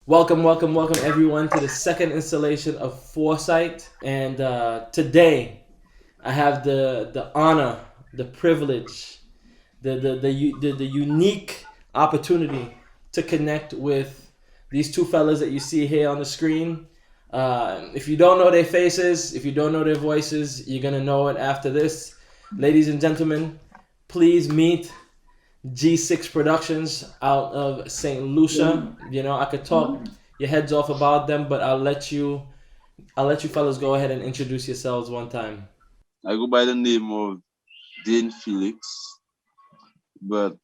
Welcome everyone to the second installation of Foresight. And today I have the honor, the privilege, the unique opportunity to connect with these two fellas that you see here on the screen. If you don't know their faces, if you don't know their voices, you're gonna know it after this. Ladies and gentlemen, please meet G6 Productions out of St. Lucia. You know, I could talk your heads off about them, but I'll let you fellas go ahead and introduce yourselves one time. I go by the name of Dane Felix, but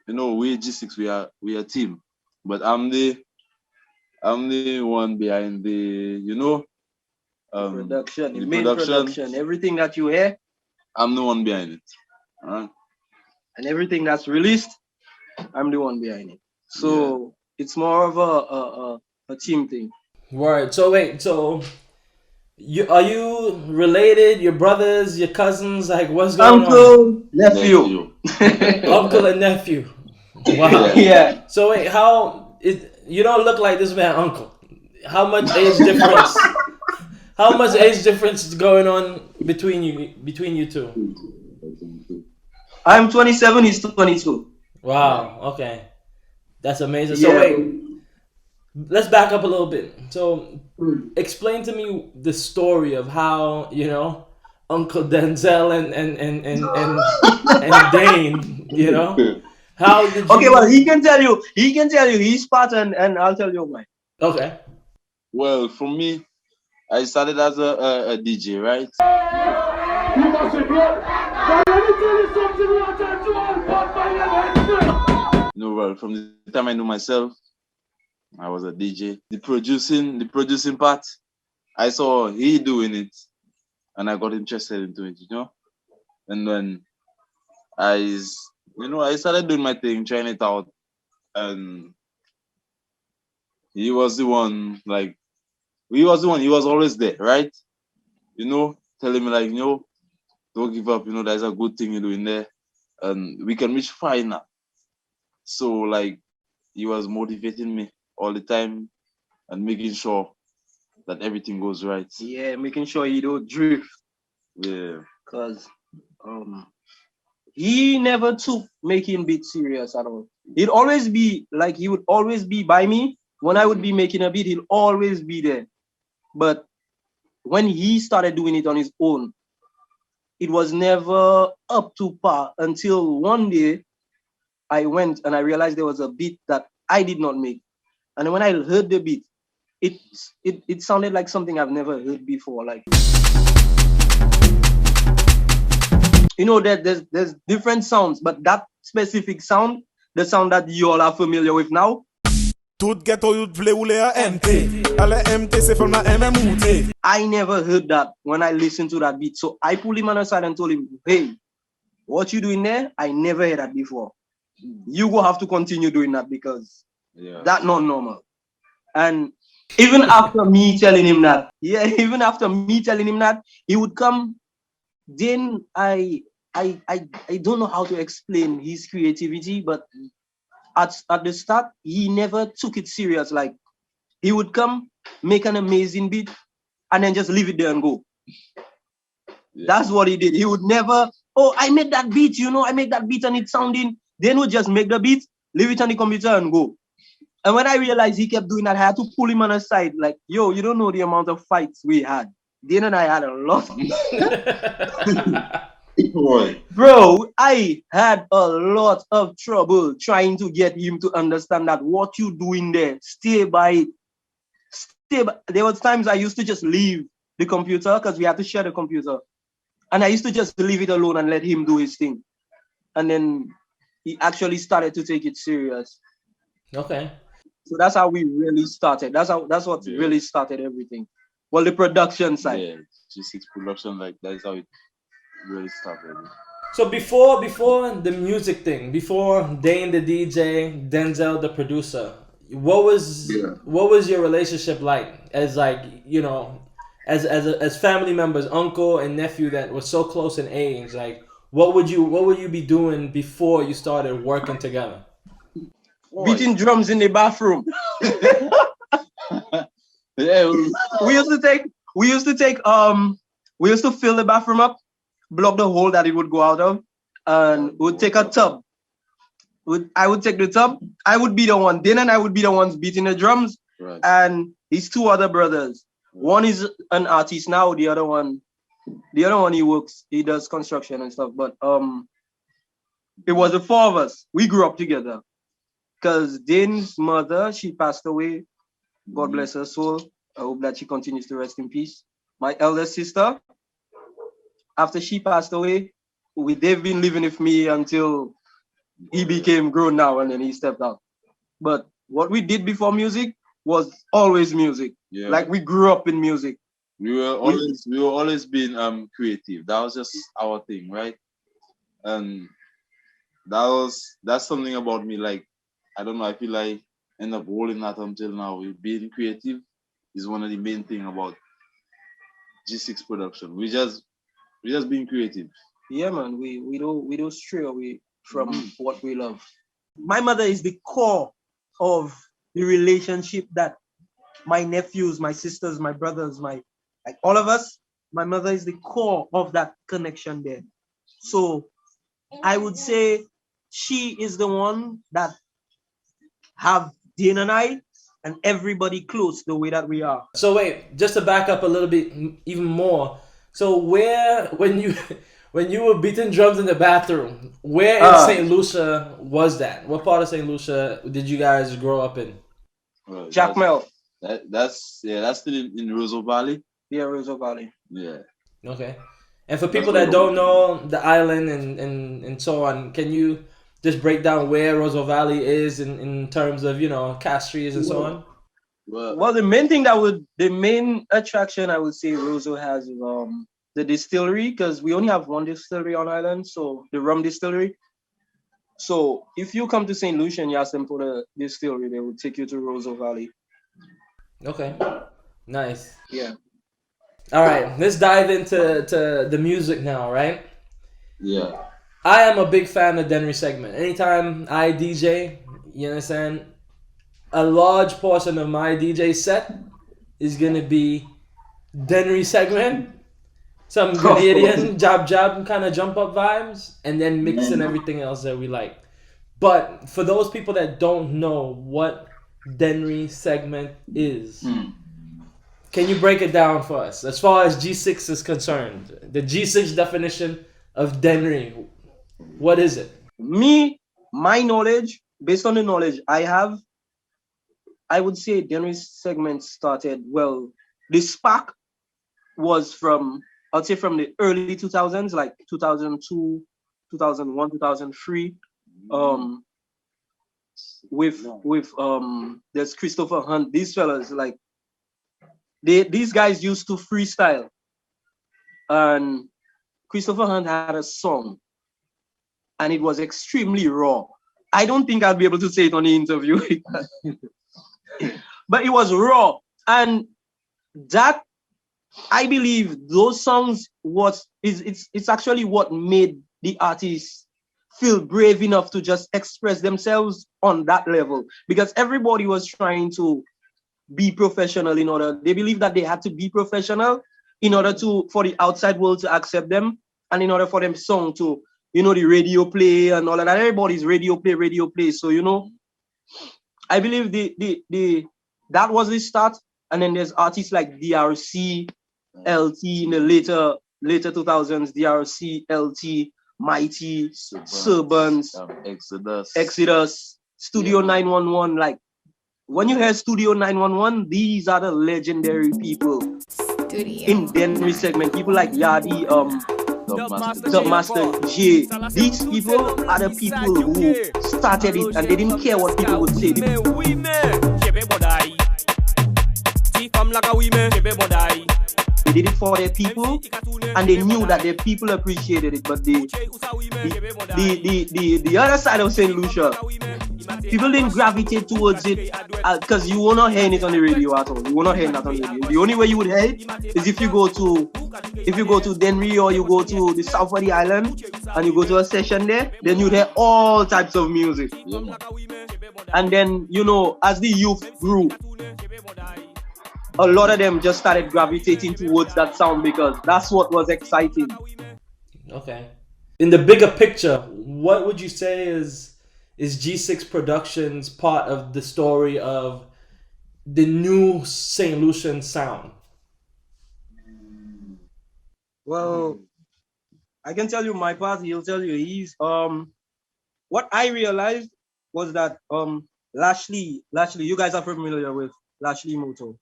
we G6 we are a team, but I'm the one behind the production, the the main production, everything that you hear, I'm the one behind it. Alright. And everything that's released, I'm the one behind it. So it's more of a team thing. Right. So wait. So are you related? Your brothers, your cousins? Like what's going Uncle, nephew. Uncle and nephew. Wow. Yeah. So wait, you don't look like this man, uncle. How much age difference? How much age difference is going on between you two? I'm 27. He's 22. Wow. Okay. That's amazing. So wait, let's back up a little bit. So explain to me the story of how Uncle Denzel and Dane. How did you? Okay, well he can tell you his part and I'll tell you mine. Okay. Well, for me, I started as a DJ, right? Well, from the time I knew myself, I was a DJ. The producing part, I saw he doing it, and I got interested into it, And then I started doing my thing, trying it out, and he was the one. He was always there, right? Telling me don't give up. There's a good thing you're doing there, and we can reach far enough. So he was motivating me all the time and making sure that everything goes right. Yeah, making sure you don't drift. Yeah. Cause he never took making beats serious at all. He would always be by me. When I would be making a beat, he'll always be there. But when he started doing it on his own, it was never up to par until one day I went and I realized there was a beat that I did not make. And when I heard the beat, it sounded like something I've never heard before. There's different sounds, but that specific sound, the sound that you all are familiar with now, I never heard that when I listened to that beat. So I pulled him on the side and told him, hey, what you doing there? I never heard that before. You go have to continue doing that because that's not normal. And even after me telling him that, he would come. Then I don't know how to explain his creativity, but at the start, he never took it serious. Like, he would come, make an amazing beat, and then just leave it there and go. Yeah. That's what he did. He would never, I made that beat, I made that beat and it's sounding. Then would just make the beat, leave it on the computer and go. And when I realized he kept doing that, I had to pull him on the side. Like, yo, you don't know the amount of fights we had. Dan and I had a lot. Bro, I had a lot of trouble trying to get him to understand that what you doing there, stay by it. There was times I used to just leave the computer because we had to share the computer. And I used to just leave it alone and let him do his thing. And then he actually started to take it serious. Okay. So that's how we really started. That's what really started everything. Well, the production side. Yeah, G6 production, that's how it really started. So before the music thing, before Dane the DJ, Denzel the producer, what was your relationship like as as family members, uncle and nephew that were so close in age? Like, what would you be doing before you started working together? beating drums in the bathroom. Yeah, we used to fill the bathroom up, block the hole that it would go out of, and we'd take a tub. I would take the tub. I would be the one. Dan and I would be the ones beating the drums, right. And his two other brothers. One is an artist now. The other one, he does construction and stuff. But it was the four of us. We grew up together. Because Dane's mother, she passed away. God bless her soul. I hope that she continues to rest in peace. My elder sister, after she passed away, they've been living with me until he became grown now, and then he stepped out. But what we did before music was always music. Yeah. Like we grew up in music. We were always being creative. That was just our thing, right? And that's something about me. Like, I don't know, I feel like I end up holding that until now. Being creative is one of the main things about G6 production. We just being creative. Yeah, man. We don't stray away from what we love. My mother is the core of the relationship that my nephews, my sisters, my brothers, like all of us, my mother is the core of that connection there. So I would say she is the one that have Dane and I and everybody close the way that we are. So wait, just to back up a little bit even more. So when you were beating drums in the bathroom, where in St. Lucia was that? What part of St. Lucia did you guys grow up in? Jackmel. That's still in Roseau Valley. Yeah, Roseau Valley. Yeah. Okay. And for people that don't know the island and so on, can you just break down where Roseau Valley is in terms of, castries and so on? Well, the main attraction I would say Roseau has is the distillery, because we only have one distillery on island, so the rum distillery. So if you come to St. Lucia and you ask them for the distillery, they will take you to Roseau Valley. Okay, nice. Yeah. All right, let's dive into the music now, right? Yeah. I am a big fan of Dennery Segment. Anytime I DJ, you understand, a large portion of my DJ set is gonna be Dennery Segment, some Grenadian jab kind of jump up vibes, and then mixing everything else that we like. But for those people that don't know what Dennery Segment is, can you break it down for us as far as G6 is concerned? The G6 definition of Dennery, what is it? My knowledge, based on the knowledge I have, I would say Dennery Segment started, well, the spark was from the early 2000s, like 2002, 2001, 2003. With there's Christopher Hunt. These fellas, like, these guys used to freestyle. And Christopher Hunt had a song, and it was extremely raw. I don't think I'll be able to say it on the interview, but it was raw. And that, I believe, those songs it's actually what made the artists feel brave enough to just express themselves on that level, because everybody was trying to be professional they believed that they had to be professional in order for the outside world to accept them, and in order for them song to, the radio play and all of that. Everybody's radio play. So, I believe that was the start. And then there's artists like DRC, LT in the later 2000s, DRC, LT, Mighty, Servants, Exodus, Studio 911. Like, when you hear Studio 911, these are the legendary people in Dennery Segment. People like Yadi, Dubmaster J. These people are the people who started it, and they didn't care what people would say. They did it for their people, and they knew that their people appreciated it. But the other side of St. Lucia, people didn't gravitate towards it because you will not hear it on the radio at all. You will not hear that on the radio. The only way you would hear it is if you go to Dennery, or you go to the south of the island and you go to a session there, then you'd hear all types of music. And then, as the youth grew, a lot of them just started gravitating towards that sound because that's what was exciting. Okay. In the bigger picture, what would you say is G6 Productions part of the story of the new St. Lucian sound? Well, I can tell you my part. He'll tell you he's what I realized was that Lashley, you guys are familiar with Lashley Moto.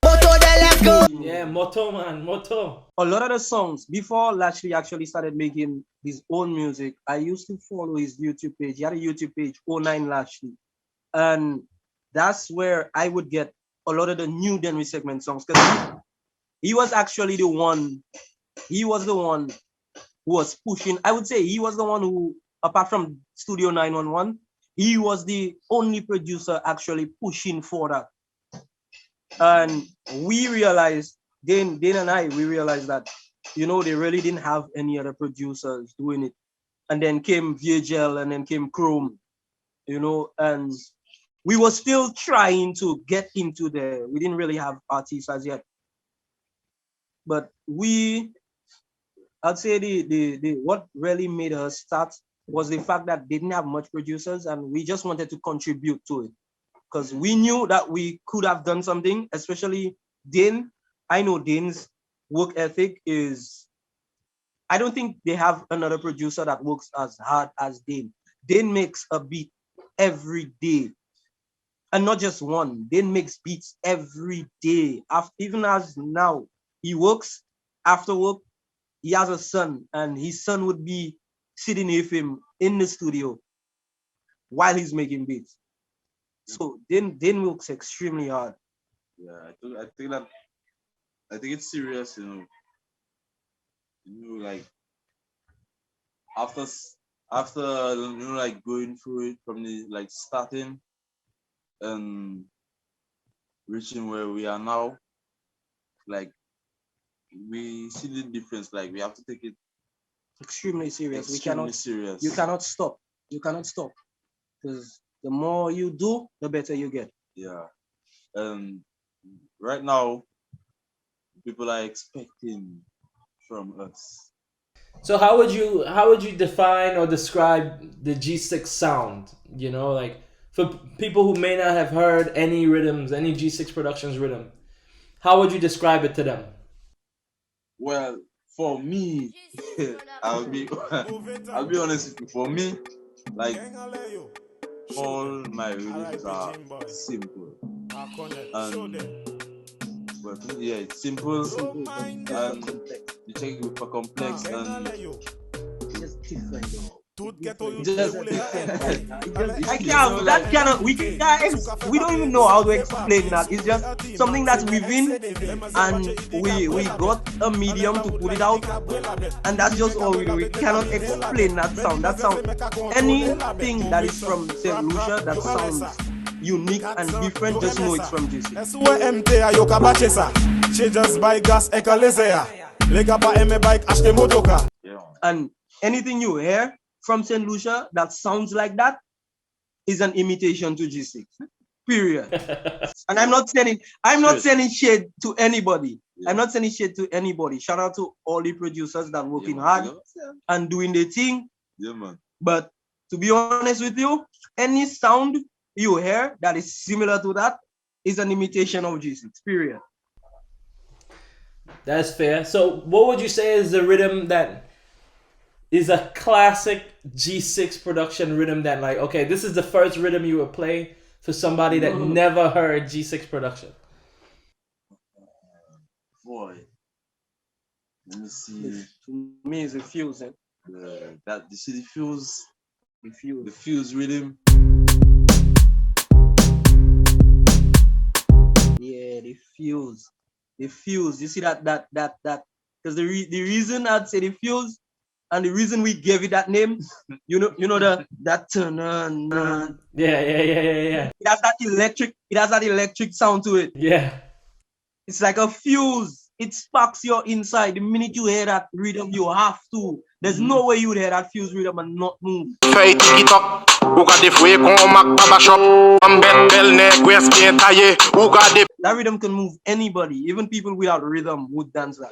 Yeah, Moto man, Moto. A lot of the songs before Lashley actually started making his own music, I used to follow his YouTube page. He had a YouTube page, 09 Lashley, and that's where I would get a lot of the new Dennery Segment songs because he was actually the one. He was the one who was pushing. I would say he was the one who, apart from Studio 911, he was the only producer actually pushing for that. And we realized, Dane and I, we realized that, they really didn't have any other producers doing it. And then came VHL and then came Chrome, and we were still trying to get into there. We didn't really have artists as yet. But I'd say the what really made us start was the fact that they didn't have much producers and we just wanted to contribute to it. Because we knew that we could have done something, especially Dane. I know Dane's work ethic is, I don't think they have another producer that works as hard as Dane. Dane makes a beat every day. And not just one. Dane makes beats every day. Even as now, he works after work. He has a son, and his son would be sitting with him in the studio while he's making beats. So Dane works extremely hard. Yeah, I think it's serious, like after like going through it from the like starting and reaching where we are now, like we see the difference. Like we have to take it extremely serious. Serious. You cannot stop. You cannot stop because the more you do, the better you get. Yeah. Right now, people are expecting from us. So how would you define or describe the G6 sound? Like for people who may not have heard any rhythms, any G6 Productions rhythm, how would you describe it to them? Well, for me, I'll be honest with you. For me, like all my rhythms are simple, but yeah, it's simple and you check it for complex and Just different. We don't even know how to explain that. It's just something that's within, and we got a medium to put it out, and that's just all we do. We cannot explain that sound. Anything that is from St. Lucia that sounds unique and different, just know it's from G6. S1E2 yo kabachesa. She just buy gas ekalezea. Lega pa eme bike ashte motoka. And anything you hear from St. Lucia that sounds like that is an imitation to G6. Period. And I'm not sending shade to anybody. Yeah. I'm not sending shade to anybody. Shout out to all the producers that working hard and doing their thing. Yeah, man. But to be honest with you, any sound you hear that is similar to that is an imitation of G6. Period. That's fair. So what would you say is the rhythm that is a classic G6 production rhythm that, like, okay, this is the first rhythm you would play for somebody that never heard G6 production? Boy, let me see. To me, it's a fuse. That you see the fuse, the fuse rhythm. Yeah, the fuse. You see that because the reason I'd say the fuse. And the reason we gave it that name, that turn on. Yeah. It has that electric sound to it. Yeah. It's like a fuse it sparks your inside. The minute you hear that rhythm, you have to. There's no way you would hear that fuse rhythm and not move. That rhythm can move anybody, even people without rhythm would dance that.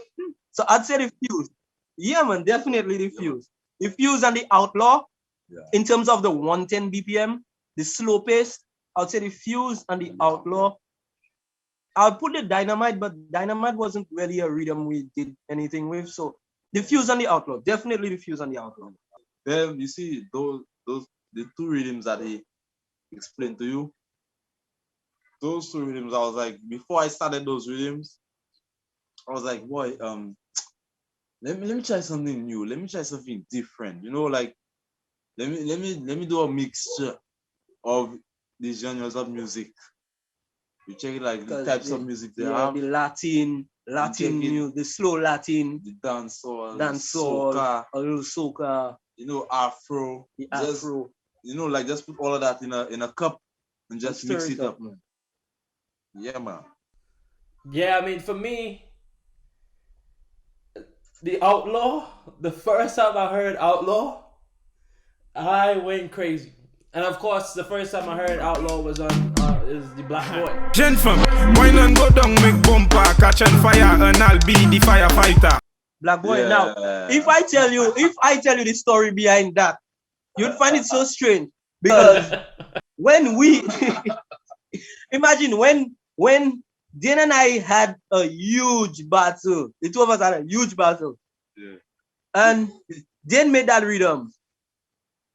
So I'd say the fuse. Yeah, man, definitely the fuse. The fuse and the outlaw, in terms of the 110 BPM, the slow pace, I'd say the fuse and the outlaw. I'll put the dynamite, but dynamite wasn't really a rhythm we did anything with. So the fuse and the outlaw, definitely the fuse and the outlaw. Then you see those the two rhythms that he explained to you. Those two rhythms, I was like, before I started those rhythms, I was like, boy, let me try something new. Let me try something different. You know, like let me do a mixture of these genres of music. You check it, like the types of music they have. The Latin music, the slow Latin, the dancehall, soca, a little soca. You know, Afro. Afro. You know, like just put all of that in a cup and just mix it up, man. Yeah, man. Yeah, I mean, for me, the Outlaw, the first time I heard Outlaw, I went crazy. And of course, the first time I heard Outlaw was on is the Black Boy. Gentlemen, why not go down, make bumper, catch on fire, and I'll be the firefighter. Black Boy. Yeah. Now, if I tell you the story behind that, you'd find it so strange because when we imagine when Dan and I had a huge battle, the two of us had a huge battle, and Dan made that rhythm,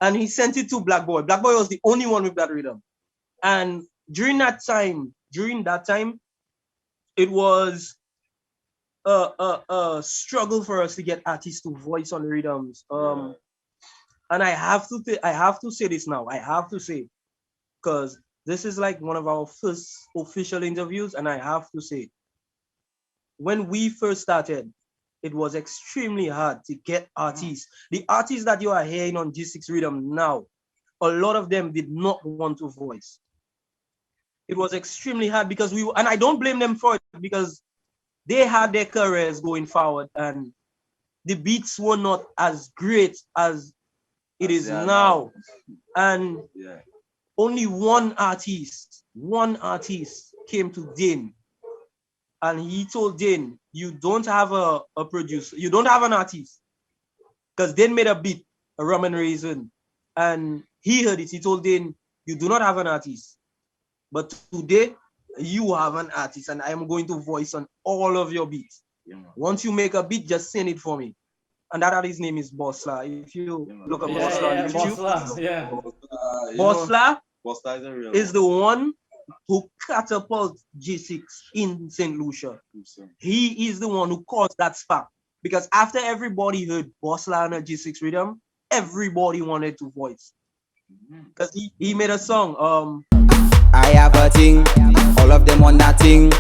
and he sent it to Black Boy. Black Boy was the only one with that rhythm, and during that time, it was a struggle for us to get artists to voice on rhythms. And I have to say this now. I have to say, because this is like one of our first official interviews, and I have to say, when we first started, it was extremely hard to get artists. The artists that you are hearing on G6 Rhythm now, a lot of them did not want to voice. It was extremely hard because and I don't blame them for it, because they had their careers going forward and the beats were not as great as it is now. And only one artist came to Dane, and he told Dane, you don't have a producer, you don't have an artist, because Dane made a beat, a rum and raisin, and he heard it. He told Dane, you do not have an artist, but today you have an artist, and I'm going to voice on all of your beats. Once you make a beat, just send it for me. And that artist's name is Bossla. If you look up Bossla on YouTube, Bossla is the one who catapulted G6 in St. Lucia. He is the one who caused that spark. Because after everybody heard Bossla on a G6 rhythm, everybody wanted to voice. Because he made a song. I have a thing, all of them want that thing.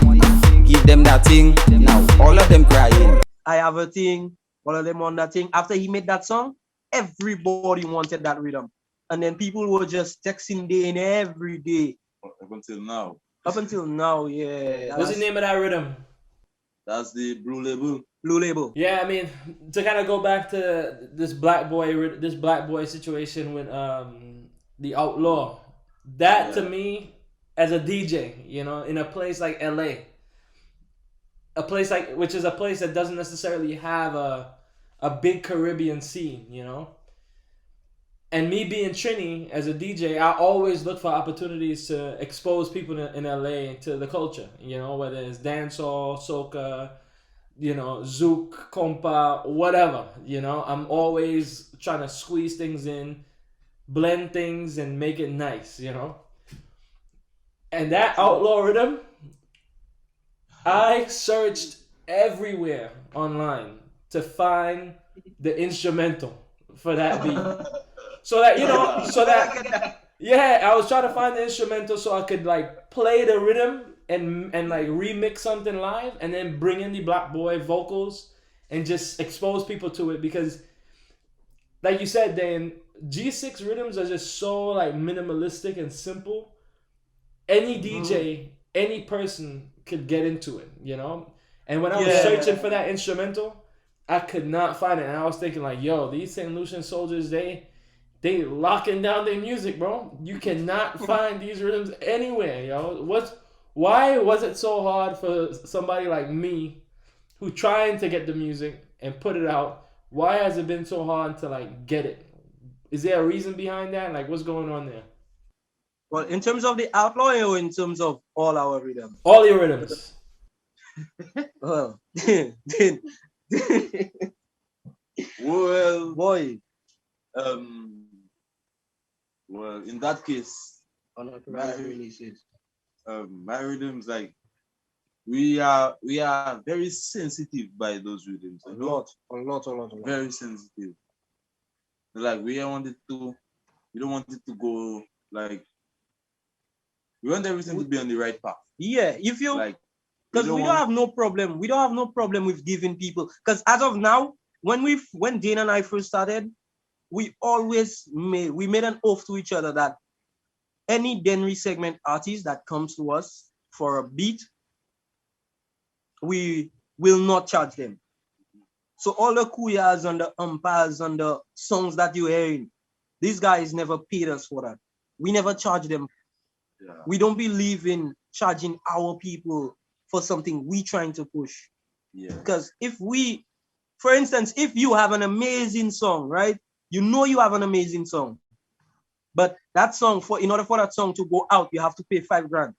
Give them that thing, now all of them crying. I have a thing, all of them want that thing. After he made that song, everybody wanted that rhythm. And then people were just texting Dane every day. Up until now. Up until now, yeah. What's the name of that rhythm? That's the Blue Label. Blue Label. Yeah, I mean, to kind of go back to this black boy situation with the Outlaw. That to me, as a DJ, you know, in a place like LA, which is a place that doesn't necessarily have a big Caribbean scene, you know. And me being Trini as a DJ, I always look for opportunities to expose people in LA to the culture, you know, whether it's dancehall, soca, you know, zouk, compa, whatever, you know. I'm always trying to squeeze things in, blend things, and make it nice, you know. And that Outlaw rhythm, I searched everywhere online to find the instrumental for that beat. So that, you know, I was trying to find the instrumental so I could like play the rhythm and like remix something live and then bring in the Black Boy vocals and just expose people to it, because like you said, Dan, G6 rhythms are just so like minimalistic and simple. Any DJ, any person could get into it, you know? And when I was Yeah. searching for that instrumental, I could not find it. And I was thinking like, yo, these St. Lucian soldiers, they locking down their music, bro. You cannot find these rhythms anywhere, yo. Why was it so hard for somebody like me who trying to get the music and put it out? Why has it been so hard to like get it? Is there a reason behind that? Like, what's going on there? Well, in terms of the outlaw or in terms of all our rhythms? All your rhythms. Well, Well, boy, well, in that case, unauthorized releases. my rhythms, like, we are very sensitive by those rhythms. A You know? lot. Very sensitive. Like, we don't want it to go, like, we want everything to be on the right path. Yeah, if you, Like, because we don't have no problem. We don't have no problem with giving people. Because as of now, when Dane and I first started, we made an oath to each other that any Dennery Segment artist that comes to us for a beat, we will not charge them. So all the kuyas and the umpires and the songs that you're hearing, these guys never paid us for that. We never charge them. Yeah. We don't believe in charging our people for something we trying to push. Yeah. Because for instance, if you have an amazing song, right? You know you have an amazing song. But that song, in order for that song to go out, you have to pay $5,000.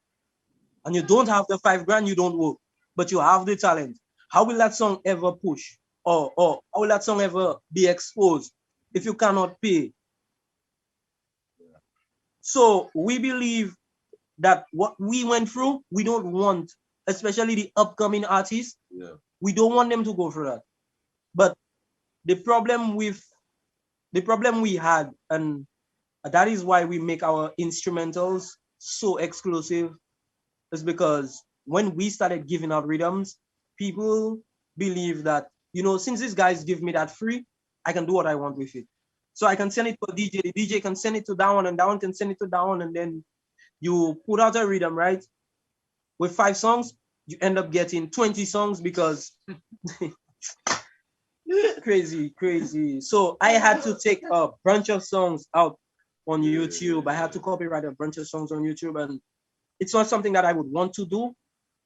And you don't have the $5,000, you don't work. But you have the talent. How will that song ever push? Or how will that song ever be exposed if you cannot pay? So we believe that what we went through, we don't want, especially the upcoming artists, we don't want them to go through that. But the problem we had, and that is why we make our instrumentals so exclusive, is because when we started giving out rhythms, people believe that, since these guys give me that free, I can do what I want with it. So I can send it to a DJ, the DJ can send it to that one, and that one can send it to that one, and then you put out a rhythm, right? With 5 songs, you end up getting 20 songs because crazy. So I had to take a bunch of songs out on YouTube. I had to copyright a bunch of songs on YouTube, and it's not something that I would want to do.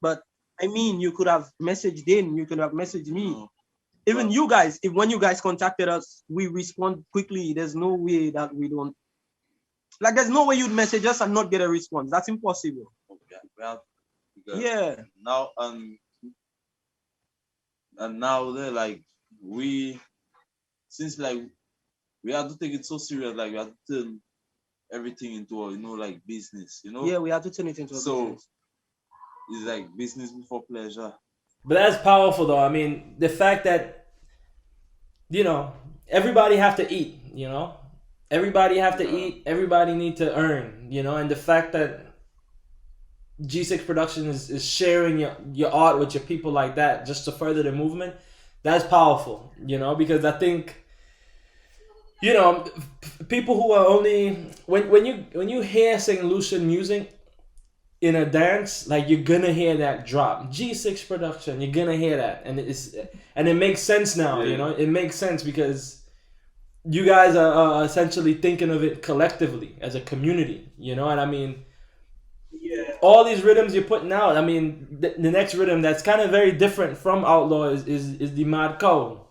But I mean, you could have messaged in, you could have messaged me. Even you guys, when you guys contacted us, we respond quickly. There's no way that we don't. Like, there's no way you'd message us and not get a response. That's impossible. Yeah. Now, and now they're like, since like we have to take it so serious, like we have to turn everything into a, like business, Yeah, we have to turn it into a business. It's like business before pleasure. But that's powerful, though. I mean, the fact that, everybody have to eat, Everybody have to eat. Everybody need to earn, And the fact that G6 Production is sharing your art with your people like that just to further the movement, that's powerful, Because I think, people who are only... When you hear St. Lucian music, in a dance, like, you're gonna hear that drop. G6 Production, you're gonna hear that, and it makes sense now. It makes sense because you guys are essentially thinking of it collectively as a community. You know what I mean? Yeah. All these rhythms you're putting out. I mean, the next rhythm that's kind of very different from Outlaw is the Mad Cow.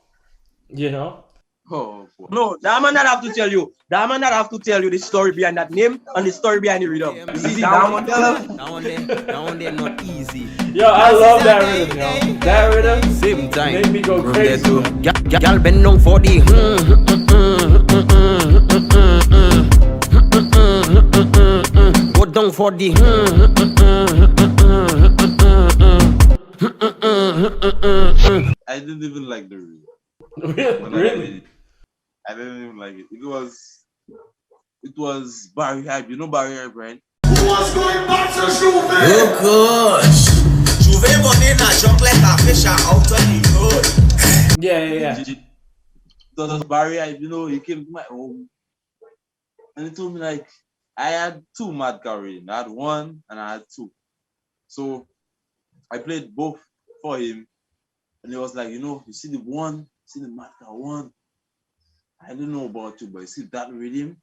Oh, boy. No, that man that have to tell you. That man that have to tell you the story behind that name and the story behind the rhythm. You see that one? That one there not easy. Yo, I love that rhythm, yo. That rhythm Same time. made me go crazy. Y'all bend down for the go down for the I didn't even like the rhythm. Really? I didn't even like it. It was Barry Hype. You know Barry Hype, right? Who was going back to Juve? Oh gosh. Juve money na jump like a fish out of the road. Yeah. It was Barry Hype. He came to my home and he told me, like, I had 2 Mad Cow rhythms. I had 1 and I had 2. So I played both for him And it was like, you see the one, see the Matka one. I don't know about you, but you see that rhythm,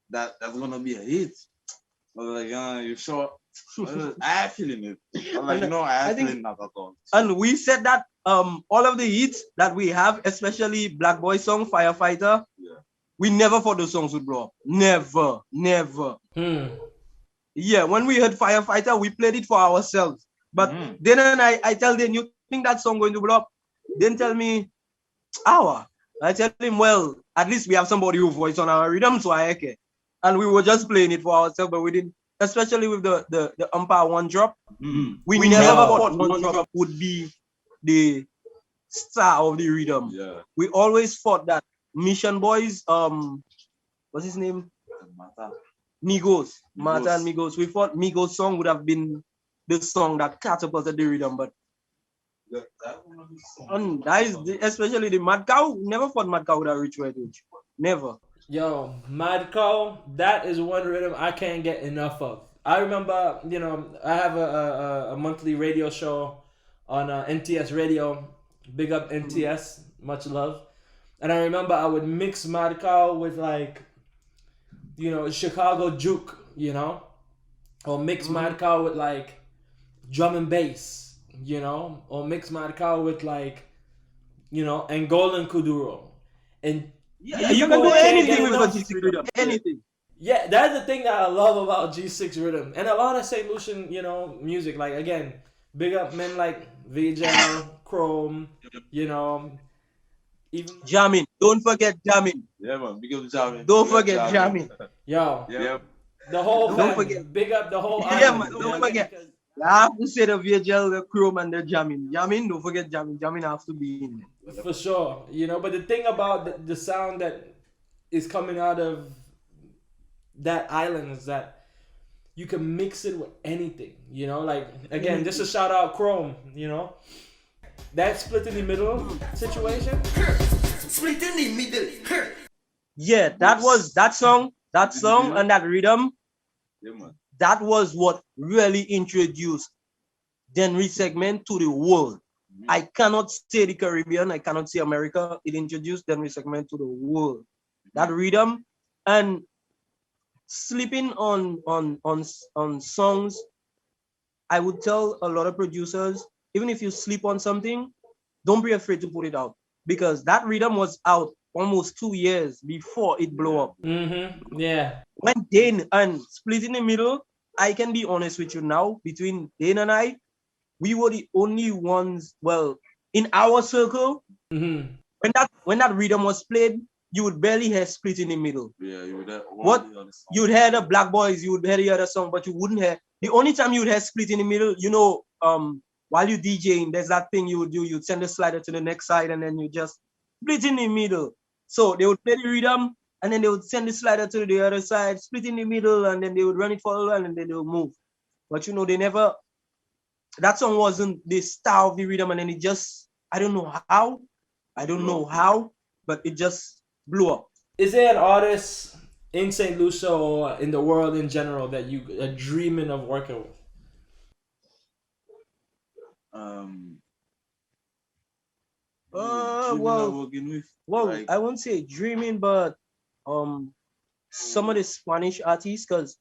that's gonna be a hit. I was like, you sure? I am feeling it. I was like, I am feeling that at all. And we said that all of the hits that we have, especially Black Boy song, Firefighter, we never thought those songs would blow up. Never. Yeah, when we heard Firefighter, we played it for ourselves. But then I tell them, you think that song going to blow up? Then tell me, I tell him, well, at least we have somebody who voice on our rhythm, so I okay. And we were just playing it for ourselves, but we didn't, especially with the umpire one drop. We never thought one drop would be the star of the rhythm. Yeah. We always thought that Mission Boys, what's his name? Migos. Martha and Migos. We thought Migos song would have been the song that catapulted the rhythm, but and that is especially the Mad Cow. Never thought Mad Cow would have reached where it reached. Never. Yo, Mad Cow, that is one rhythm I can't get enough of. I remember, I have a monthly radio show on NTS Radio. Big up NTS, much love. And I remember I would mix Mad Cow with like, Chicago juke, or mix Mad Cow with like drum and bass, or mix Mad Cow with like, Angolan Kuduro. And you can do anything with a G6 rhythm. Anything. Yeah, that's the thing that I love about G6 rhythm. And a lot of St. Lucian, music. Like, again, big up men like VJ, Chrome, even jamming. Don't forget jamming. Yeah, man. Big up jamming. Don't forget jamming. Yo. Yep. The whole Don't forget. Big up the whole Yeah, island. man. Don't forget. I have to say the VHL, the Chrome, and the jamming. Jamming, don't forget jamming. Jamming has to be in there. For sure. But the thing about the sound that is coming out of that island is that you can mix it with anything. Like, again, just a shout out Chrome, that split in the middle situation. Split in the middle. Yeah, that was that song and that rhythm. Yeah, man. That was what really introduced Dennery Segment to the world. I cannot say the Caribbean, I cannot say America. It introduced Dennery Segment to the world. That rhythm and sleeping on songs. I would tell a lot of producers, even if you sleep on something, don't be afraid to put it out, because that rhythm was out almost 2 years before it blew up. Yeah. When Dane and Split in the Middle, I can be honest with you now, between Dane and I, we were the only ones, well, in our circle, when that rhythm was played, you would barely hear Split in the Middle. Yeah, you would hear you'd hear the Black Boys, you would hear the other song, but you wouldn't hear. The only time you would hear Split in the Middle, while you DJing, there's that thing you would do. You'd send the slider to the next side, and then you just split in the middle. So they would play the rhythm, and then they would send the slider to the other side, split in the middle, and then they would run it for a while, and then they would move. But they never. That song wasn't the star of the rhythm, and then it just, I don't know how, but it just blew up. Is there an artist in St. Lucia or in the world in general that you are dreaming of working with? I won't say dreaming, but some of the Spanish artists, because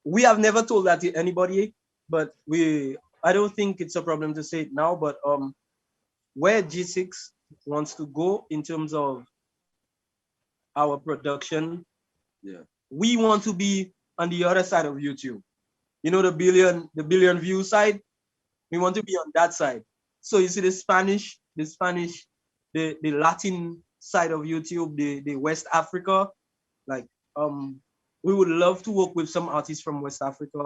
we have never told that to anybody, but I don't think it's a problem to say it now, but where G6 wants to go in terms of our production, we want to be on the other side of YouTube. The billion view side, we want to be on that side. So you see the Spanish, the Latin side of YouTube, the West Africa, like we would love to work with some artists from West Africa.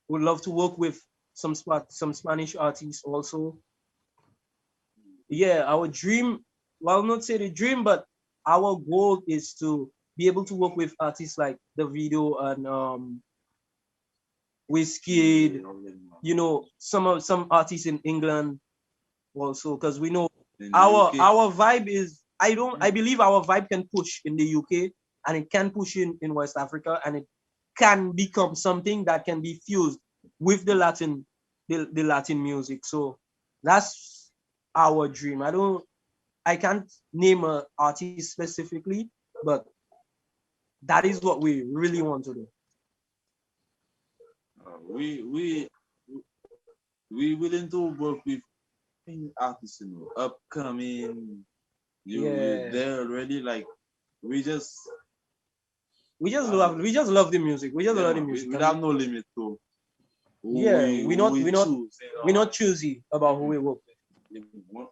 Would love to work with some Spanish artists also. Yeah, our dream, well, not say the dream, but our goal is to be able to work with artists like Davido and Wizkid, some artists in England also, because we know our vibe is, I believe our vibe can push in the UK, and it can push in West Africa, and it can become something that can be fused with the Latin the Latin music. So that's our dream. I can't name an artist specifically, but that is what we really want to do. We willing to work with artists, upcoming. They're already like we just love the music. We just love the music. We have no limit to. We're not choosy about who we work with.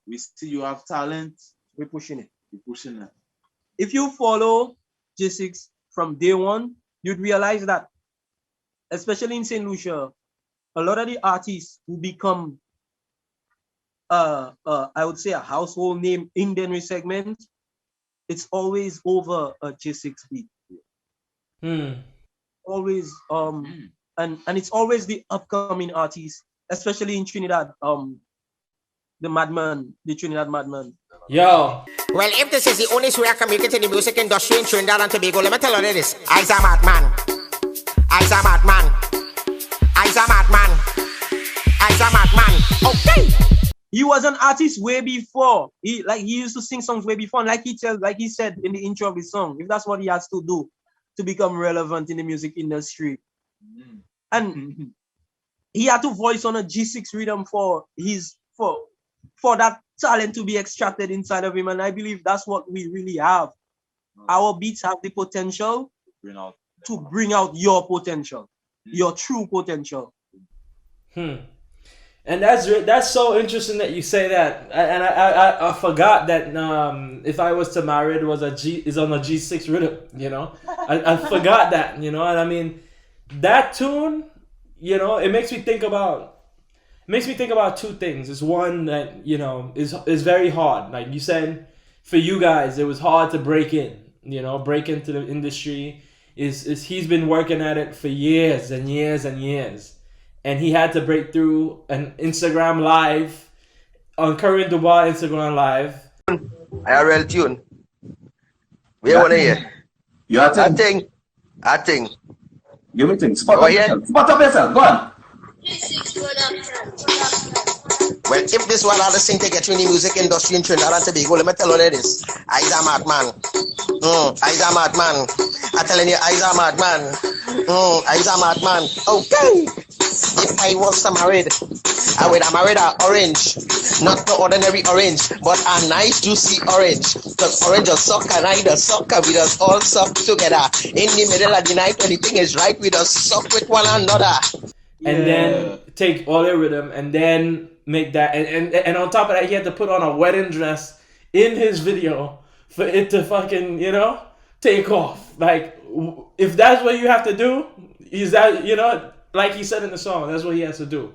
We see you have talent. We're pushing it. It. If you follow J6 from day one, you'd realize that, especially in St. Lucia, a lot of the artists who become, I would say, a household name in Dennery Segment, it's always over a J6 beat. Always, and it's always the upcoming artists, especially in Trinidad. The Trinidad Madman. Yo. Well, if this is the only way I can make it in the music industry in Trinidad and Tobago, let me tell you this. I's a madman. I's a madman. I's a madman. I's a madman. Okay. He was an artist way before. He used to sing songs way before. And like he said in the intro of his song, if that's what he has to do to become relevant in the music industry. And he had to voice on a G6 rhythm for that talent to be extracted inside of him. And I believe that's what we really have. Our beats have the potential to bring out your potential, your true potential. And that's so interesting that you say that. And I forgot that if I was to marry, it was is on a G6 rhythm. I forgot that. And I mean, that tune, it makes me think about two things. It's one that is very hard. Like you said, for you guys, it was hard to break into the industry. He's been working at it for years and years and years. And he had to break through an Instagram live on Current Dubai Instagram live. I real tune. We want to hear. You are I think. Give me things. Spot up yourself. Go on. Well, if this one other thing to get you in the music industry in Trinidad and Tobago, let me tell you this. I's a madman. I's a madman. I'm telling you, I's a madman. I's a madman. Okay. If I was married, I would have married an orange. Not the ordinary orange, but a nice juicy orange. Because orange or Soca night, the Soca, we just all suck together. In the middle of the night, when the thing is right, we just suck with one another. And then take all your rhythm and then make that. And on top of that, he had to put on a wedding dress in his video for it to fucking, take off. Like, if that's what you have to do, is that, like he said in the song, that's what he has to do.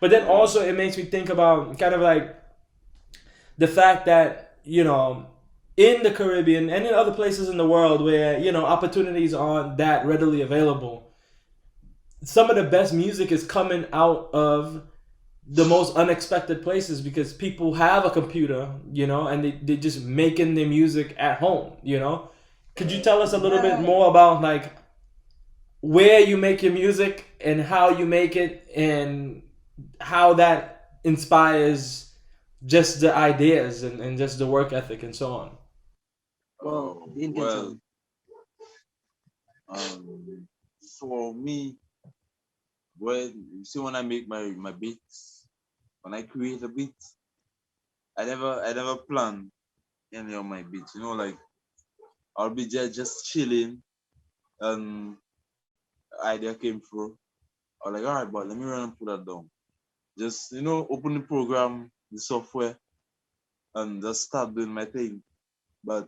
But then also it makes me think about kind of like the fact that, in the Caribbean and in other places in the world where, opportunities aren't that readily available, some of the best music is coming out of the most unexpected places because people have a computer, and they just making their music at home, Could you tell us a little bit more about like where you make your music and how you make it and how that inspires just the ideas and just the work ethic and so on? For me, when I make my beats, when I create a beat, I never plan any of my beats. Like I'll be just chilling, and idea came through. I was like, all right, but let me run and put that down. Just open the program, the software, and just start doing my thing. But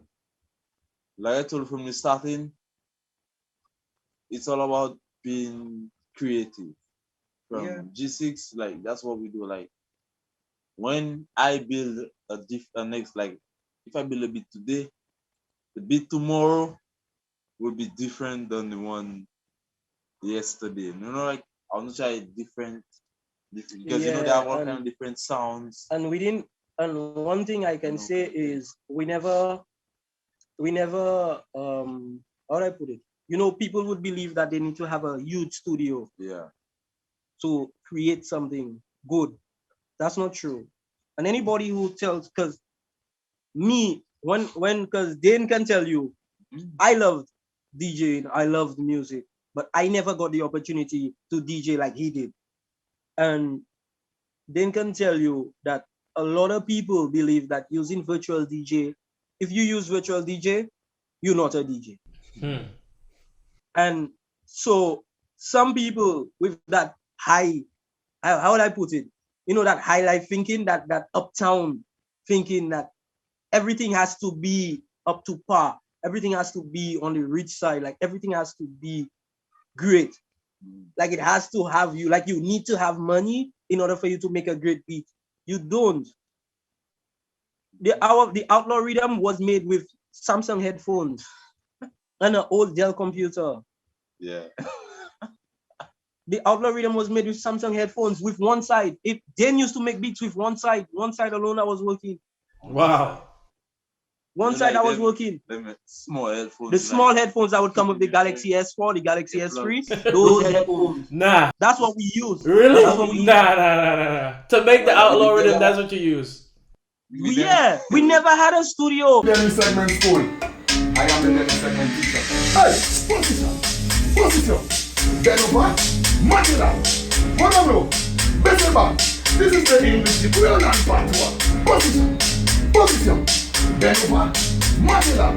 like I told you from the starting, it's all about being creative. From G6, like that's what we do. Like when I build a next, like if I build a beat today, the beat tomorrow will be different than the one yesterday. Like I want to try different because they have all kind of different sounds. And one thing I can say is we never how do I put it? People would believe that they need to have a huge studio to create something. good. That's not true. And anybody who tells, because because Dane can tell you, I loved DJing, I loved music, but I never got the opportunity to DJ like he did. And Dane can tell you that a lot of people believe that using virtual DJ, if you use virtual DJ, you're not a DJ. And so some people with that high, how would I put it? You know, that high life thinking, that uptown thinking, that everything has to be up to par. Everything has to be on the rich side. Like everything has to be great. Like it has to have you, like you need to have money in order for you to make a great beat. You don't. The Outlaw Rhythm was made with Samsung headphones and an old Dell computer. Yeah. The Outlaw Rhythm was made with Samsung headphones with one side. If Dan used to make beats with one side alone, I was working. Wow. One side I was working. Small headphones. The small headphones that would come with the Galaxy S4, the Galaxy S3, those headphones. Nah. That's what we use. Really? That's what we use. Nah. To make the Outlaw Rhythm, that's what you use. Yeah, we never had a studio. Dennery Segment School. I am the Dennery Segment teacher. Hey, position. Then over, match it up. One of you, better back. This is the English, the Kweyol and part 1. Position. Then over, match it up.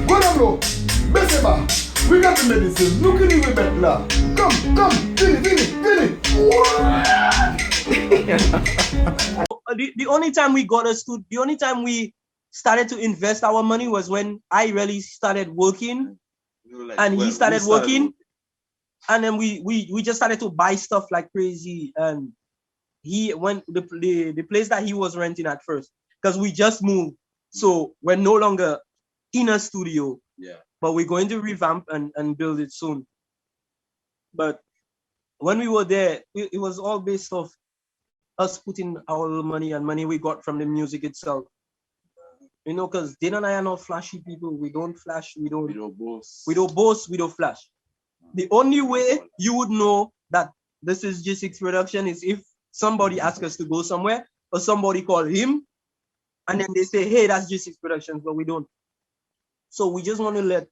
One of you, better back. We got the medicine. Look at you, better. Come, finish. The only time we got a studio, the only time we started to invest our money was when I really started working, and he started working, and then we just started to buy stuff like crazy. And he went the place that he was renting at first, because we just moved, so we're no longer in a studio. Yeah. But we're going to revamp and build it soon. But when we were there, it was all based off us putting our money and money we got from the music itself. You know, because Dane and I are not flashy people. We don't flash. We don't boast. We don't flash. The only way you would know that this is G6 production is if somebody asks us to go somewhere, or somebody call him, and then they say, hey, that's G6 Productions, but we don't. So we just want to let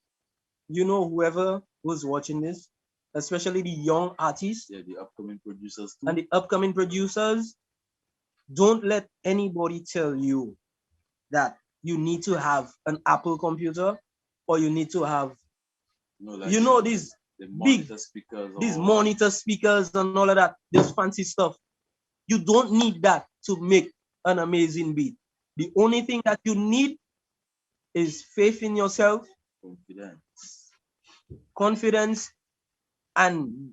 you know, whoever was watching this, especially the young artists, the upcoming producers too. And the upcoming producers, don't let anybody tell you that you need to have an Apple computer, or you need to have, these monitor speakers, these monitor speakers and all of that, this fancy stuff. You don't need that to make an amazing beat. The only thing that you need is faith in yourself, confidence, and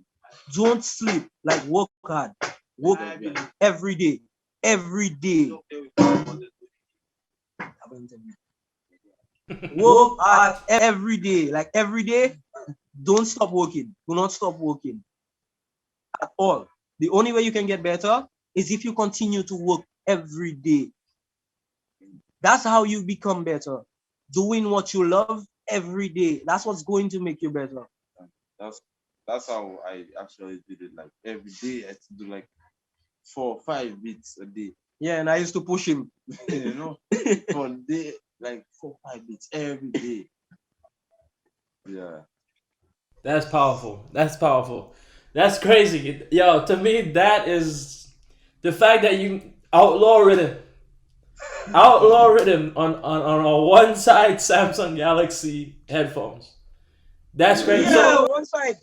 don't sleep. Like, work hard, work every day. Work hard every day. Like every day, don't stop working. Do not stop working at all. The only way you can get better is if you continue to work every day. That's how you become better. Doing what you love every day. That's what's going to make you better. That's how I actually did it. Like every day, I had to do like 4 or 5 beats a day. Yeah, and I used to push him. You know, for a day, like 4 or 5 beats every day. Yeah. That's powerful. That's crazy. Yo, to me, that is the fact that you outlaw rhythm on a one side Samsung Galaxy headphones. That's crazy. Yeah, one side.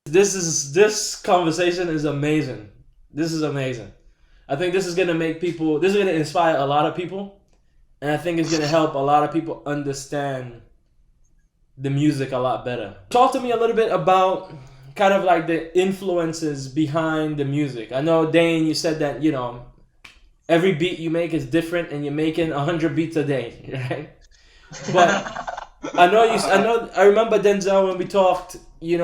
This conversation is amazing. This is amazing. I think this is gonna inspire a lot of people, and I think it's gonna help a lot of people understand the music a lot better. Talk to me a little bit about kind of like the influences behind the music. I know, Dane, you said that, every beat you make is different, and you're making 100 beats a day, right? But I remember, Denzel, when we talked, you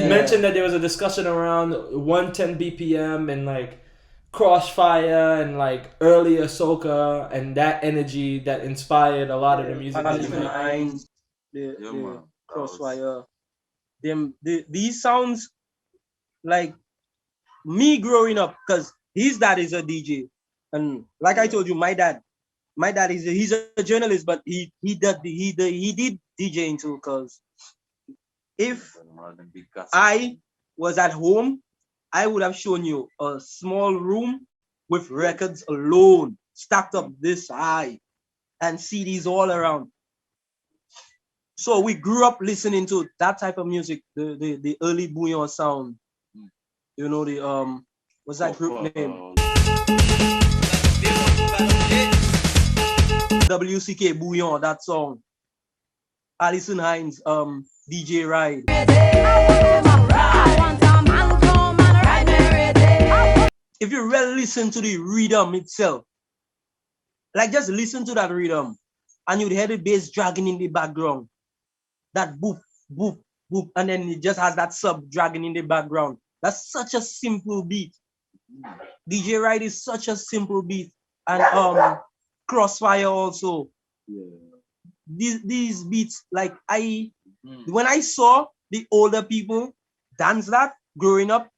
mentioned that there was a discussion around 110 BPM and like Crossfire and like earlier Soca and that energy that inspired a lot of the music that you make. Crossfire. These sounds, like, me growing up, because his dad is a DJ, and like I told you, my dad is he's a journalist, but he did DJing too. Because if I was at home, I would have shown you a small room with records alone, stacked up this high, and CDs all around. So we grew up listening to that type of music, the early bouillon sound. You know, the what's that group name? WCK Bouillon, that song. Alison Hines, DJ Ride. If you really listen to the rhythm itself, like just listen to that rhythm, and you'd hear the bass dragging in the background. That boop, boop, boop, and then it just has that sub dragging in the background. That's such a simple beat. DJ Ride is such a simple beat. And Crossfire also. Yeah. These beats, like when I saw the older people dance that growing up,